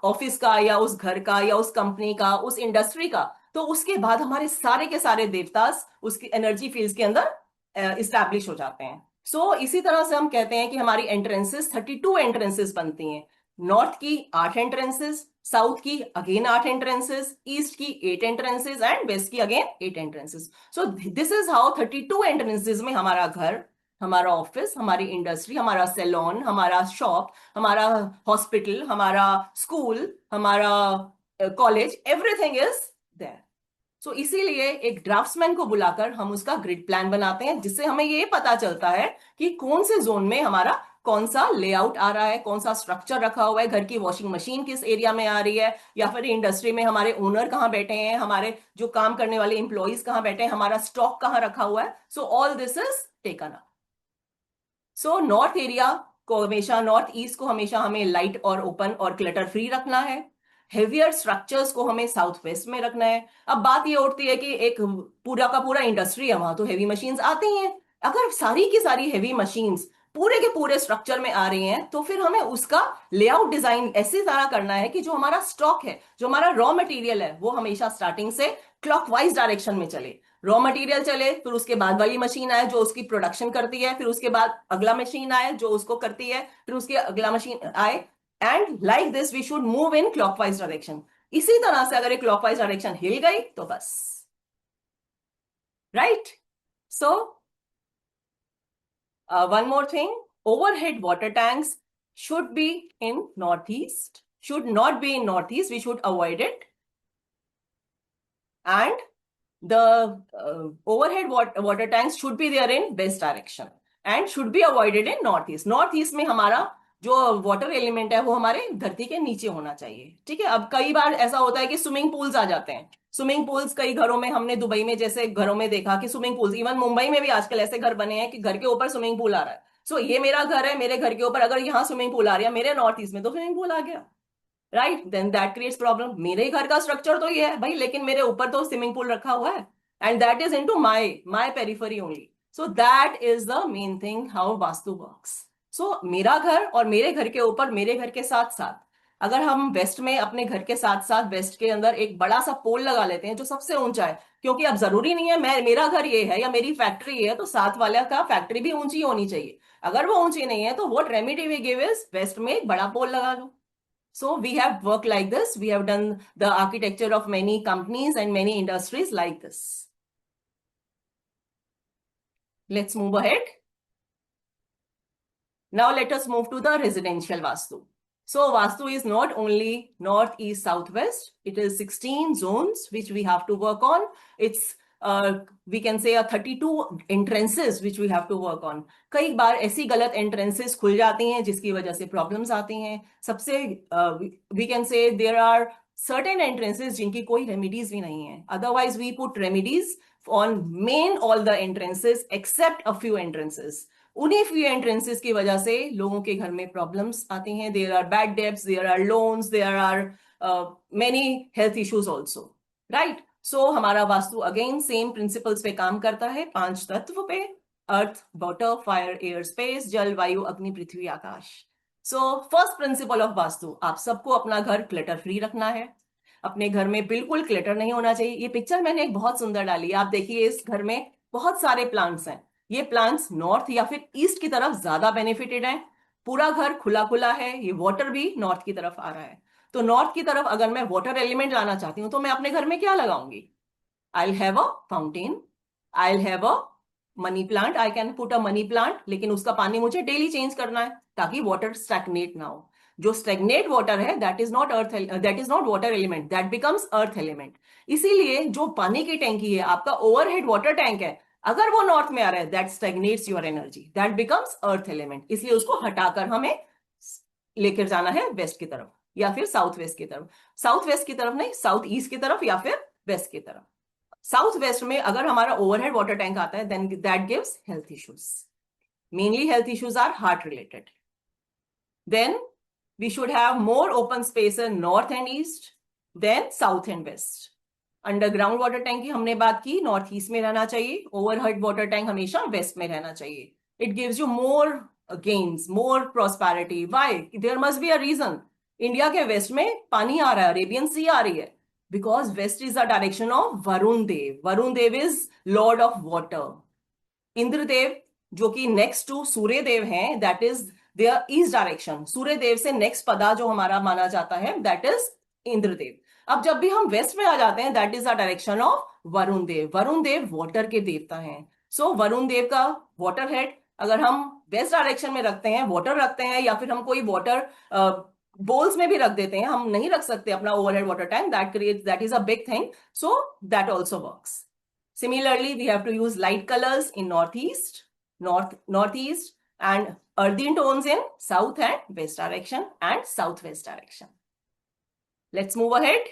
ऑफिस का या उस घर का या उस कंपनी का, उस इंडस्ट्री का, तो उसके बाद हमारे सारे के सारे देवतास उसकी एनर्जी फील्ड्स के अंदर इस्टेब्लिश हो जाते हैं. सो इसी तरह से हम कहते हैं कि हमारी एंट्रेंसेस 32 एंट्रेंसेस बनती हैं. नॉर्थ की 8 एंट्रेंसेस, साउथ की अगेन 8 एंट्रेंसेस, ईस्ट की 8 एंट्रेंसेस एंड वेस्ट की again 8 entrances. So this is how 32 entrances में हमारा घर, हमारा ऑफिस, हमारी इंडस्ट्री, हमारा सैलून, हमारा शॉप, हमारा हॉस्पिटल, हमारा स्कूल, हमारा कॉलेज, एवरीथिंग इज देयर. सो इसीलिए एक ड्राफ्ट्समैन को बुलाकर हम उसका ग्रिड प्लान बनाते हैं, जिससे हमें ये पता चलता है कि कौन से जोन में हमारा कौन सा लेआउट आ रहा है, कौन सा स्ट्रक्चर रखा हुआ है, घर की वॉशिंग मशीन किस एरिया में आ रही है, या फिर इंडस्ट्री में हमारे ओनर कहाँ बैठे हैं, हमारे जो काम करने वाले इंप्लॉइज कहाँ बैठे हैं, हमारा स्टॉक कहाँ रखा हुआ है. So all this is taken up. So north area को हमेशा, नॉर्थ ईस्ट को हमेशा हमें लाइट और ओपन और क्लटर फ्री रखना है. हेवियर स्ट्रक्चर्स को हमें साउथ वेस्ट में रखना है. अब बात ये उठती है कि एक पूरा का पूरा इंडस्ट्री है, वहां तो हेवी मशीन्स आती हैं. अगर सारी की सारी हेवी मशीन्स पूरे के पूरे स्ट्रक्चर में आ रही हैं, तो फिर हमें उसका लेआउट डिजाइन ऐसी तरह करना है कि जो हमारा स्टॉक है, जो हमारा रॉ मटेरियल है, वो हमेशा स्टार्टिंग से क्लॉकवाइज डायरेक्शन में चले. रॉ मटेरियल चले, फिर उसके बाद वाली मशीन आए जो उसकी प्रोडक्शन करती है, फिर उसके बाद अगला मशीन आए जो उसको करती है, फिर उसके अगला मशीन आए. And like this we should move in clockwise direction. इसी तरह से अगर एक क्लॉकवाइज डायरेक्शन हिल गई तो बस. Right. So one more thing, overhead water tanks should be in northeast, should not be in northeast, we should avoid it. And the overhead water tanks should be there in west direction and should be avoided in northeast. Northeast में हमारा जो water element है वो हमारे धरती के नीचे होना चाहिए. ठीक है. अब कई बार ऐसा होता है कि स्विमिंग पूल्स आ जाते हैं. स्विमिंग पूल्स कई घरों में, हमने दुबई में जैसे घरों में देखा कि स्विमिंग पूल्स, इवन मुंबई में भी आजकल ऐसे घर बने हैं कि घर के ऊपर स्विमिंग पूल आ रहा है. सो ये मेरा घर है, मेरे घर के ऊपर अगर यहाँ स्विमिंग पूल आ रही है, मेरे नॉर्थ ईस्ट में तो स्विमिंग पूल आ गया. Right. Then that creates problem. मेरे घर का स्ट्रक्चर तो ये है भाई, लेकिन मेरे ऊपर तो स्विमिंग पूल रखा हुआ है, and that is into my periphery only. So that is the main thing how vastu works. So मेरा घर और मेरे घर के ऊपर, मेरे घर के साथ साथ, अगर हम वेस्ट में अपने घर के साथ साथ वेस्ट के अंदर एक बड़ा सा पोल लगा लेते हैं जो सबसे ऊंचा है, क्योंकि अब जरूरी नहीं है मैं, मेरा घर ये है या मेरी फैक्ट्री ये है तो साथ वाले का फैक्ट्री भी ऊंची होनी चाहिए. अगर वो ऊंची नहीं है तो what remedy we give is west में एक बड़ा पोल लगा लो. So we have worked like this. We have done the architecture of many companies and many industries like this. Let's move ahead. Now let us move to the residential Vastu. So Vastu is not only north, east, south, west. It is 16 zones which we have to work on. It's we can say a 32 entrances which we have to work on. कई बार ऐसी गलत entrances खुल जाती हैं जिसकी वजह से problems आती हैं. सबसे we can say there are certain entrances जिनकी कोई remedies भी नहीं है. Otherwise we put remedies on main all the entrances except a few entrances. उन्हीं फ्यू एंट्रेंसेस की वजह से लोगों के घर में प्रॉब्लम्स आती हैं. There are bad debts, there are loans, there are many health issues also. Right. So हमारा वास्तु अगेन सेम प्रिंसिपल्स पे काम करता है, 5 तत्व पे: earth, water, fire, air, space, जल, वायु, अग्नि, पृथ्वी, आकाश. So first principle of vastu, आप सबको अपना घर क्लटर फ्री रखना है. अपने घर में बिल्कुल क्लटर नहीं होना चाहिए. ये पिक्चर मैंने एक बहुत सुंदर डाली है, आप देखिए. इस घर में बहुत सारे प्लांट्स हैं. ये प्लांट्स नॉर्थ या फिर ईस्ट की तरफ ज्यादा बेनिफिटेड हैं. पूरा घर खुला खुला है. ये वाटर भी नॉर्थ की तरफ आ रहा है. तो नॉर्थ की तरफ अगर मैं वाटर एलिमेंट लाना चाहती हूँ तो मैं अपने घर में क्या लगाऊंगी? I will have a fountain, I will have a money plant. I can put a money plant, लेकिन उसका पानी मुझे डेली चेंज करना है ताकि वाटर स्टैग्नेट ना हो. जो स्टैग्नेट वाटर है that is not earth, that is not water element, that becomes earth element. इसीलिए जो पानी की टैंकी है, आपका ओवरहेड वाटर टैंक है, अगर वो नॉर्थ में आ रहा है that stagnates your energy, that becomes earth element. इसलिए उसको हटाकर हमें लेकर जाना है वेस्ट की तरफ या फिर साउथ वेस्ट की तरफ. साउथ वेस्ट की तरफ नहीं, साउथ ईस्ट की तरफ या फिर वेस्ट की तरफ. साउथ वेस्ट में अगर हमारा ओवरहेड वाटर टैंक आता है then that gives health issues. Mainly health issues are heart related. Then we should have more open space in north and east than south and west. Underground water tank की हमने बात की, north east में रहना चाहिए. Overhead water tank हमेशा west में रहना चाहिए. It gives you more gains, more prosperity. Why? There must be a reason. India के वेस्ट में पानी आ रहा है, अरेबियन सी आ रही है, because west is the direction of Varun Dev. Varun Dev is lord of water. Indradev जो कि नेक्स्ट टू सूर्य देव हैं, that is their east direction. Surya Dev से नेक्स्ट पदा जो हमारा माना जाता है दैट इज इंद्रदेव. अब जब भी हम वेस्ट में आ जाते हैं that is the direction of Varun Dev. Varun Dev water के देवता हैं. सो वरुण देव का वाटर हेड अगर हम वेस्ट डायरेक्शन में रखते हैं, वाटर रखते हैं, या फिर हम कोई वाटर बोल्स में भी रख देते हैं, हम नहीं रख सकते अपना overhead water tank, that is a big thing, so that also works. Similarly, we have to use light colors in northeast, and earthy tones in south and west direction and southwest direction. Let's move ahead.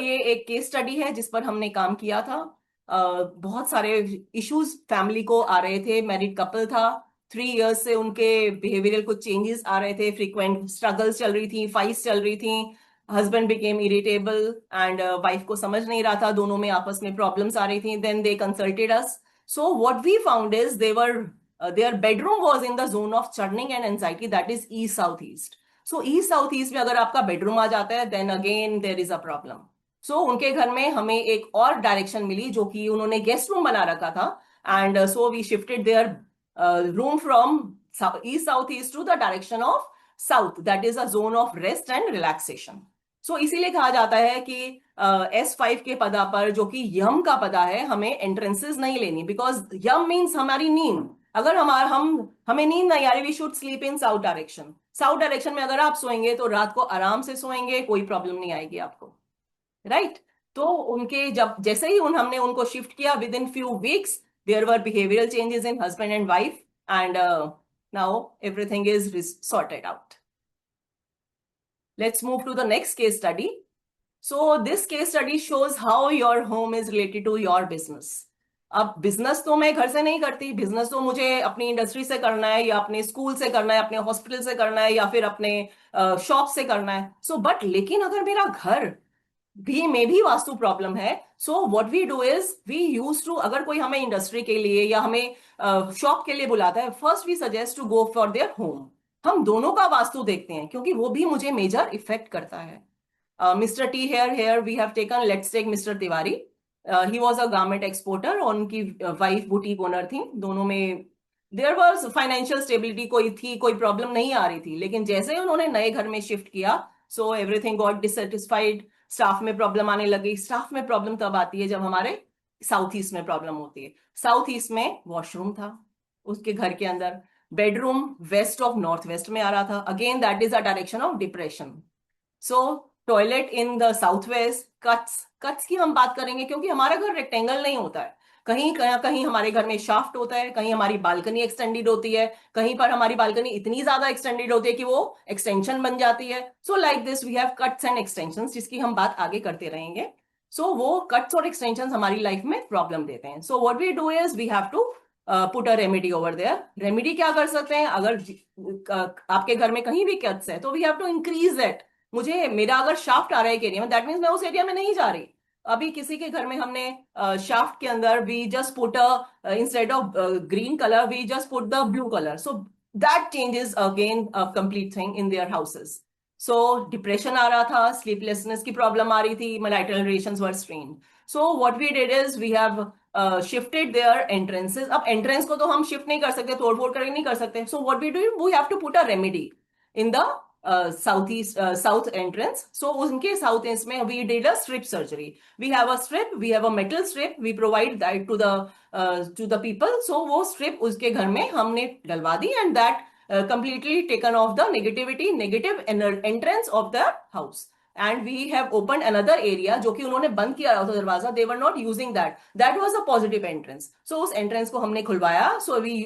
ये एक case study है जिस पर हमने काम किया था. बहुत सारे इश्यूज फैमिली को आ रहे थे. मैरिड कपल था, 3 इयर्स से उनके बिहेवियरल कुछ चेंजेस आ रहे थे, फ्रीक्वेंट स्ट्रगल्स चल रही थी, फाइट्स चल रही थी. Husband became irritable and wife को समझ नहीं रहा था, दोनों में आपस में प्रॉब्लम्स आ रही थी. Then they consulted us. So what we found is their bedroom was in the zone of churning and anxiety, that is east south east. So east south east में अगर आपका बेडरूम आ जाता है, then again there is a problem. उनके घर में हमें एक और डायरेक्शन मिली, जो कि उन्होंने गेस्ट रूम बना रखा था. And so we shifted their room from east south east to the direction of south, that is a zone of rest and relaxation. इसीलिए कहा जाता है कि S5 के पदा पर, जो कि यम का पदा है, हमें एंट्रेंसेस नहीं लेनी, बिकॉज यम मीन्स हमारी नींद. अगर हमें नींद नहीं आ रही, we should sleep in south direction. South direction में अगर आप सोएंगे तो रात को आराम से सोएंगे, कोई प्रॉब्लम नहीं आएगी आपको, राइट. तो उनके जब जैसे ही हमने उनको शिफ्ट किया, within few weeks there were behavioural changes in husband and wife, and now everything is sorted out. Let's move to the next case study. This case study shows how your home is related to your business. अब business तो मैं घर से नहीं करती, business तो मुझे अपनी इंडस्ट्री से करना है, या अपने स्कूल से करना है, अपने हॉस्पिटल से करना है, या फिर अपने शॉप से करना है. बट लेकिन अगर मेरा घर भी में भी वास्तु प्रॉब्लम है, what we do is we use to, अगर कोई हमें इंडस्ट्री के लिए या हमें शॉप के लिए बुलाता है, first we suggest to go for their home. हम दोनों का वास्तु देखते हैं, क्योंकि वो भी मुझे मेजर इफेक्ट करता है. Mr. T here we have taken, let's take Mr. Tiwari. He was a garment exporter, और उनकी वाइफ बुटीक ओनर थी. दोनों में देयर वाज फाइनेंशियल स्टेबिलिटी, कोई थी, कोई प्रॉब्लम नहीं आ रही थी. लेकिन जैसे ही उन्होंने नए घर में शिफ्ट किया, एवरीथिंग गॉट डिससेटिस्फाइड. स्टाफ में प्रॉब्लम आने लगी. स्टाफ में प्रॉब्लम तब आती है जब हमारे साउथ ईस्ट में प्रॉब्लम होती है. साउथ ईस्ट में वॉशरूम था उसके घर के अंदर, bedroom west of north west में आ रहा था. Again that is a direction of depression. Toilet in the south west. Cuts की हम बात करेंगे, क्योंकि हमारा घर रेक्टेंगल नहीं होता है. कहीं कहीं हमारे घर में शाफ्ट होता है, कहीं हमारी बालकनी एक्सटेंडेड होती है, कहीं पर हमारी बालकनी इतनी ज्यादा एक्सटेंडेड होती है कि वो एक्सटेंशन बन जाती है. Like this we have cuts and extension, जिसकी हम बात आगे करते रहेंगे. वो कट्स और एक्सटेंशन हमारी लाइफ में प्रॉब्लम देते हैं. What we do is we have to put a remedy over there. Remedy क्या कर सकते हैं? अगर आपके घर में कहीं भी कट्स है, तो we have to increase that. मेरा अगर शाफ्ट आ रहा है एक एरिया में, दैट मीन्स मैं उस एरिया में नहीं जा रही. अभी किसी के घर में हमने शाफ्ट के अंदर we just put instead of green colour we just put the blue colour, that changes again complete thing in their houses. Depression आ रहा था, स्लीपलेसनेस की प्रॉब्लम आ रही थी, marital relations were strained. What we did is we have shifted their entrances. अब entrance को तो हम शिफ्ट नहीं कर सकते, तोड़ फोड़ करके नहीं कर सकते. What we do we have to put a remedy in the south entrance. उनके साउथ ईस्ट में we did a strip surgery. We have a strip, we have a metal strip, we provide that to the people. वो strip उसके घर में हमने डलवा दी, and that completely taken off the negative entrance of the house. And we have opened another area, जो कि उन्होंने बंद किया था दरवाजा. They were not using that. That was a positive entrance. उस entrance को हमने खुलवाया. We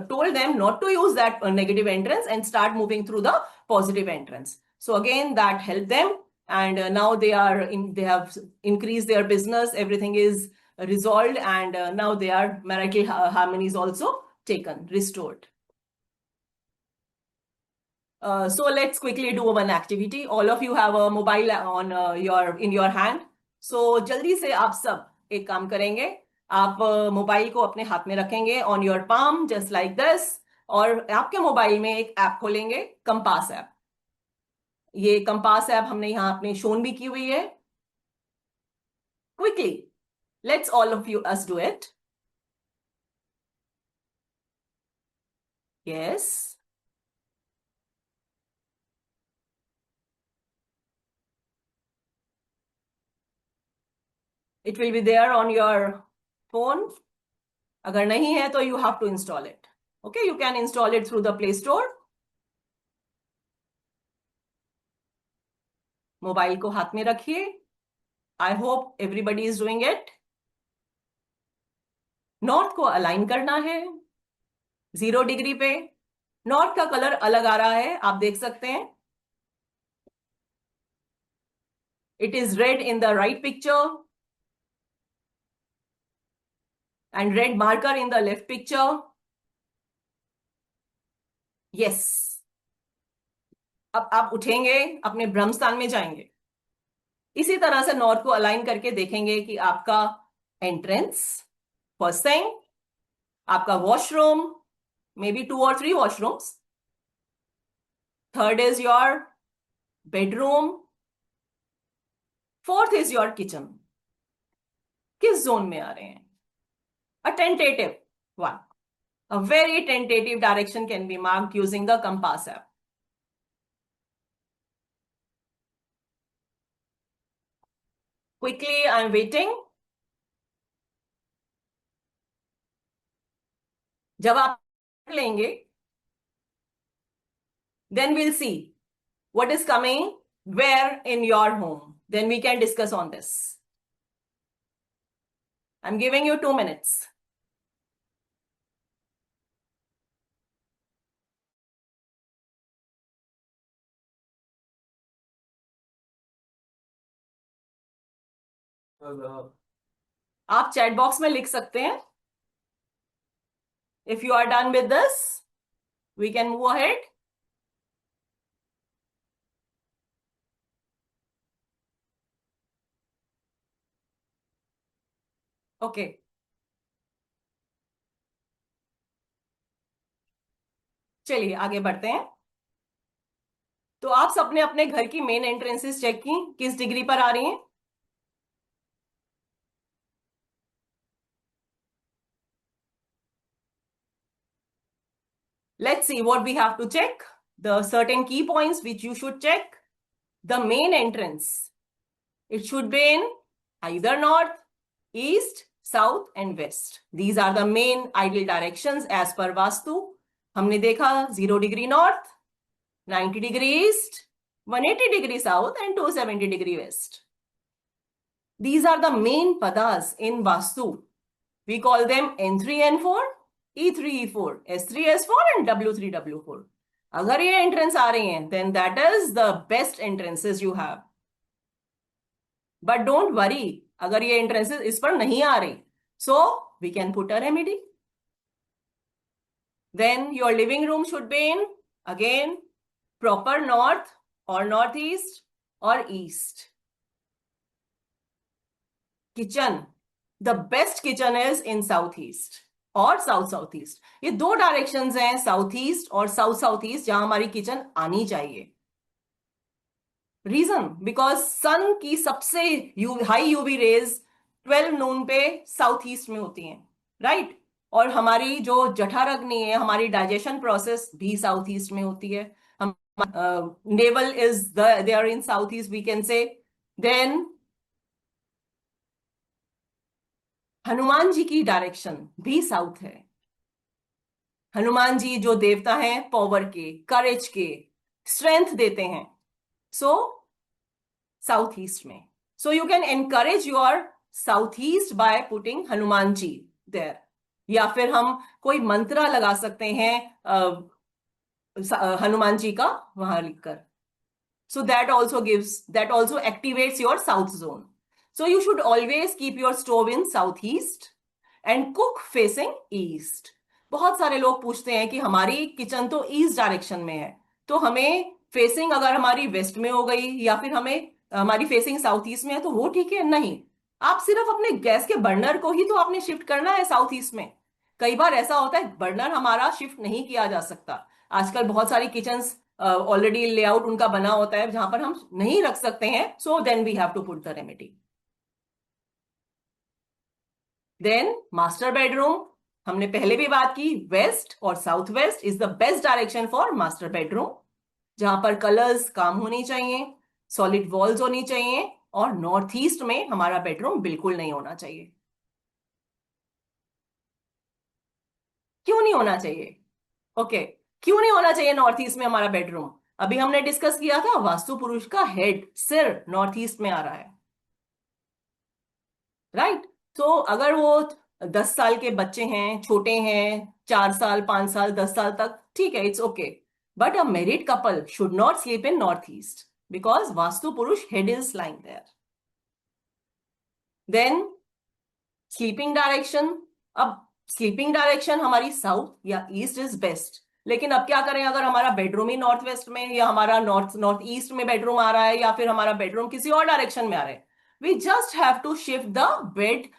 told them not to use that negative entrance and start moving through the positive entrance. Again, that helped them, and now they have increased their business. Everything is resolved, and now their marital harmony is also restored. Let's quickly do one activity. All of you have a mobile on in your hand. जल्दी से आप सब एक काम करेंगे. आप mobile को अपने हाथ में रखेंगे on your palm, just like this. और आपके मोबाइल में एक ऐप खोलेंगे, कंपास ऐप. ये कंपास ऐप हमने यहाँ अपने शोन भी की हुई है. Quickly let's all of you us do it. Yes, it will be there on your phone. अगर नहीं है तो you have to install it. Okay, you can install it through the Play Store. Mobile को हाथ में रखिए. I hope everybody is doing it. North को align करना है 0 डिग्री पे. नॉर्थ का कलर अलग आ रहा है, आप देख सकते हैं. It is red in the right picture and red marker in the left picture. Yes. अब आप उठेंगे, अपने ब्रह्मस्थान में जाएंगे. इसी तरह से नॉर्थ को अलाइन करके देखेंगे कि आपका एंट्रेंस, फर्स्ट थिंग, आपका washroom, may be 2 or 3 washrooms. Third is your bedroom. Fourth is your kitchen. किस जोन में आ रहे हैं? A tentative one. A very tentative direction can be marked using the compass app. Quickly, I'm waiting. जब आप लेंगे, then we'll see what is coming where in your home. Then we can discuss on this. I'm giving you 2 minutes. आप chat box में लिख सकते हैं. If you are done with this, we can move ahead. Okay. चलिए आगे बढ़ते हैं. तो आप सबने अपने घर की मेन एंट्रेंसेस चेक की, किस डिग्री पर आ रही हैं? Let's see what we have to check. The certain key points which you should check. The main entrance. It should be in either north, east, south and west. These are the main ideal directions as per Vastu. हमने देखा 0 degree north, 90 degree east, 180 degree south and 270 degree west. These are the main padas in Vastu. We call them N3, N4, E3, E4, S3, S4 and W3, W4. अगर ये entrance आ रही हैं, then that is the best entrances you have. But don't worry, अगर ये entrances इस पर नहीं आ रही, so we can put a remedy. Then your living room should be in, again, proper north or northeast or east. Kitchen, the best kitchen is in southeast और south south east. ये 2 directions हैं, south east और south south east, जहां हमारी kitchen आनी चाहिए. Reason, because सन की सबसे हाई यूवी रेज 12 नून पे साउथ ईस्ट में होती हैं, राइट? और हमारी जो जठराग्नि है, हमारी डाइजेशन प्रोसेस भी साउथ ईस्ट में होती है. हम navel is there in south east, we can say. Then Hanuman ji की डायरेक्शन भी साउथ है. हनुमान जी जो देवता हैं पावर के, करेज के, स्ट्रेंथ देते हैं, सो साउथ ईस्ट में. So you can encourage your south east by putting Hanuman ji there. या फिर हम कोई मंत्र लगा सकते हैं हनुमान जी का वहां लिखकर. So that also activates your south zone. So you should always keep your stove in southeast and cook facing east. बहुत सारे लोग पूछते हैं कि हमारी किचन तो ईस्ट डायरेक्शन में है, तो हमें फेसिंग अगर हमारी वेस्ट में हो गई या फिर हमें हमारी फेसिंग साउथ ईस्ट में है तो वो ठीक है. नहीं, आप सिर्फ अपने गैस के बर्नर को ही तो आपने शिफ्ट करना है साउथ ईस्ट में. कई बार ऐसा होता है बर्नर हमारा शिफ्ट नहीं किया जा सकता. आजकल बहुत सारी किचन्स ऑलरेडी लेआउट उनका बना होता है जहां पर हम नहीं रख सकते हैं. So then we have to put the remedy. Then master bedroom, हमने पहले भी बात की, वेस्ट और south west is the best direction for master bedroom, जहां पर कलर्स काम होनी चाहिए, सॉलिड वॉल्स होनी चाहिए और नॉर्थ ईस्ट में हमारा बेडरूम बिल्कुल नहीं होना चाहिए. क्यों नहीं होना चाहिए? ओके, क्यों नहीं होना चाहिए नॉर्थ ईस्ट में हमारा बेडरूम? अभी हमने डिस्कस किया था, वास्तु पुरुष का हेड, सिर नॉर्थ ईस्ट में आ रहा है, राइट? तो अगर वो 10 साल के बच्चे हैं, छोटे हैं, 4 साल, 5 साल, 10 साल तक, ठीक है, it's okay. But a married couple should not sleep in north east because Vastu Purush head is lying there. Then sleeping direction. अब स्लीपिंग डायरेक्शन हमारी साउथ या ईस्ट इज बेस्ट, लेकिन अब क्या करें, अगर हमारा बेडरूम ही नॉर्थ वेस्ट में, या हमारा नॉर्थ नॉर्थ ईस्ट में बेडरूम आ रहा है, या फिर हमारा बेडरूम किसी और डायरेक्शन में आ रहा है, we just have to shift the bed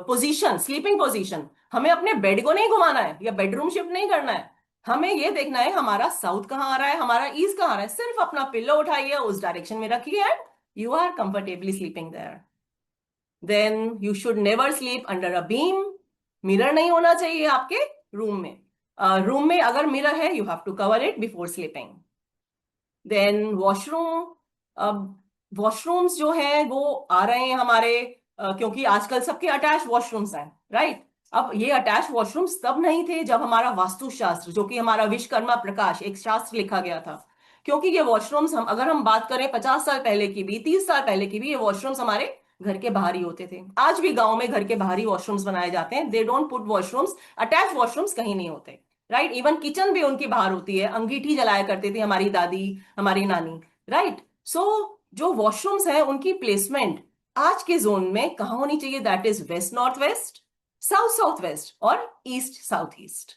position, sleeping position. हमें अपने बेड को नहीं घुमाना है या बेडरूम शिफ्ट नहीं करना है। हमें ये देखना है हमारा साउथ कहाँ आ रहा है, हमारा ईस्ट कहाँ आ रहा है, सिर्फ अपना पिल्लो उठाइए, उस डायरेक्शन में रखिए, and you are comfortably sleeping there. Then you should never sleep under a beam. Mirror नहीं होना चाहिए आपके रूम में। रूम में अगर मिरर है, you have to cover it before sleeping. Then washroom. अब वॉशरूम्स जो है वो आ रहे हैं हमारे, क्योंकि आजकल सबके अटैच वॉशरूम्स हैं, राइट? अब ये अटैच वॉशरूम्स तब नहीं थे जब हमारा वास्तुशास्त्र, जो कि हमारा विश्वकर्मा प्रकाश एक शास्त्र लिखा गया था। क्योंकि ये वॉशरूम्स, हम अगर हम बात करें 50 साल पहले की भी, 30 साल पहले की भी, ये वॉशरूम्स हमारे घर के बाहर ही होते थे। आज भी गांव में घर के बाहर ही वॉशरूम्स बनाए जाते हैं, they don't put washrooms, attach washrooms कहीं नहीं होते, राइट? इवन किचन भी उनकी बाहर होती है, अंगीठी जलाया करती थी हमारी दादी, हमारी नानी, राइट? सो जो वॉशरूम्स हैं उनकी प्लेसमेंट आज के जोन में कहाँ होनी चाहिए? That is west north west, south south west, और ईस्ट साउथ ईस्ट।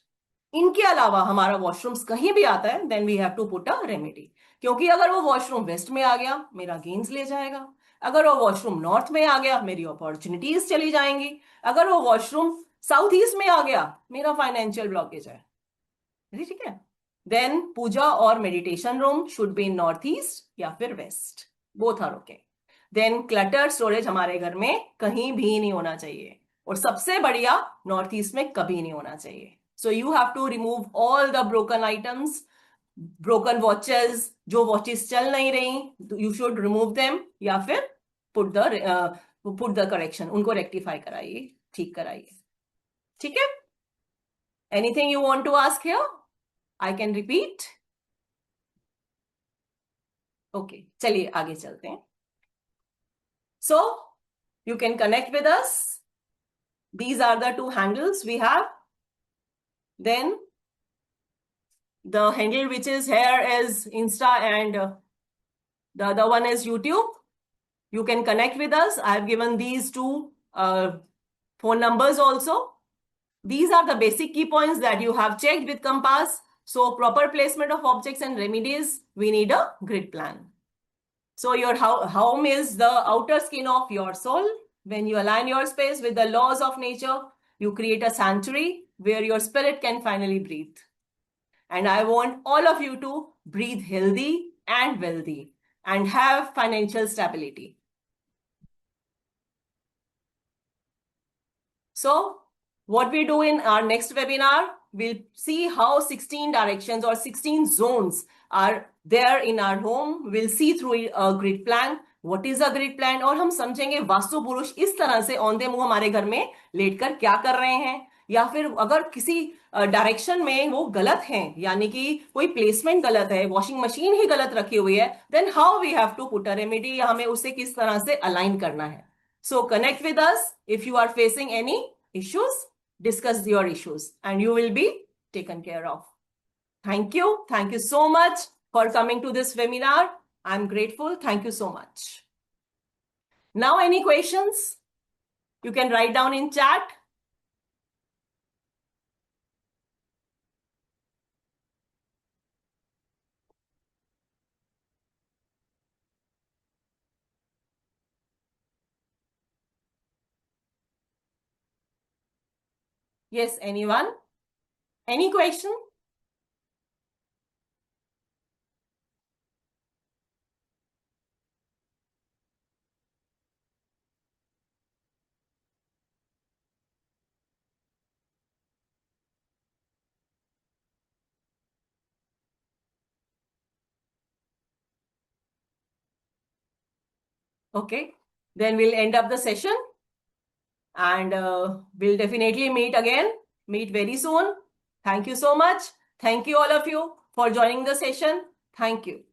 इनके अलावा हमारा वॉशरूम्स कहीं भी आता है, then we have to put a remedy. क्योंकि अगर वो वॉशरूम वेस्ट में आ गया, मेरा गेन्स ले जाएगा। अगर वो वॉशरूम नॉर्थ में आ गया, मेरी अपॉर्चुनिटीज चली जाएंगी। अगर वो वॉशरूम साउथ ईस्ट में आ गया, मेरा फाइनेंशियल ब्लॉकेज है। जी, ठीक है। देन पूजा और meditation room should be in north east या फिर west, both are okay. Then clutter storage हमारे घर में कहीं भी नहीं होना चाहिए, और सबसे बढ़िया, नॉर्थ ईस्ट में कभी नहीं होना चाहिए। So you have to remove all the broken items, broken watches, जो वॉचेस चल नहीं रही, यू शुड रिमूव देम, या फिर पुट द करेक्शन, उनको रेक्टिफाई कराइए, ठीक कराइए। ठीक है? Anything you want to ask here? I can repeat. Okay, चलिए आगे चलते हैं। So you can connect with us. These are the two handles we have. Then the handle which is here is Insta, and the other one is YouTube. You can connect with us. I have given these two phone numbers also. These are the basic key points that you have checked with compass. So proper placement of objects and remedies, we need a grid plan. So your home is the outer skin of your soul. When you align your space with the laws of nature, you create a sanctuary where your spirit can finally breathe. And I want all of you to breathe healthy and wealthy and have financial stability. So what we do in our next webinar, we'll see how 16 directions or 16 zones are there in our home. We'll see through a grid plan. What is a grid plan? और हम समझेंगे वास्तु पुरुष इस तरह से on the मुंह हमारे घर में लेटकर क्या कर रहे हैं, या फिर अगर किसी डायरेक्शन में वो गलत है, यानी कि कोई प्लेसमेंट गलत है, वॉशिंग मशीन ही गलत रखी हुई है, then how we have to put a remedy, या हमें उसे किस तरह से अलाइन करना है। So connect with us if you are facing any issues, discuss your issues, and you will be taken care of. Thank you. Thank you so much for coming to this webinar. I'm grateful. Thank you so much. Now, any questions? You can write down in chat. Yes, anyone? Any question? Okay. Then we'll end up the session, and we'll definitely meet again. Meet very soon. Thank you so much. Thank you all of you for joining the session. Thank you.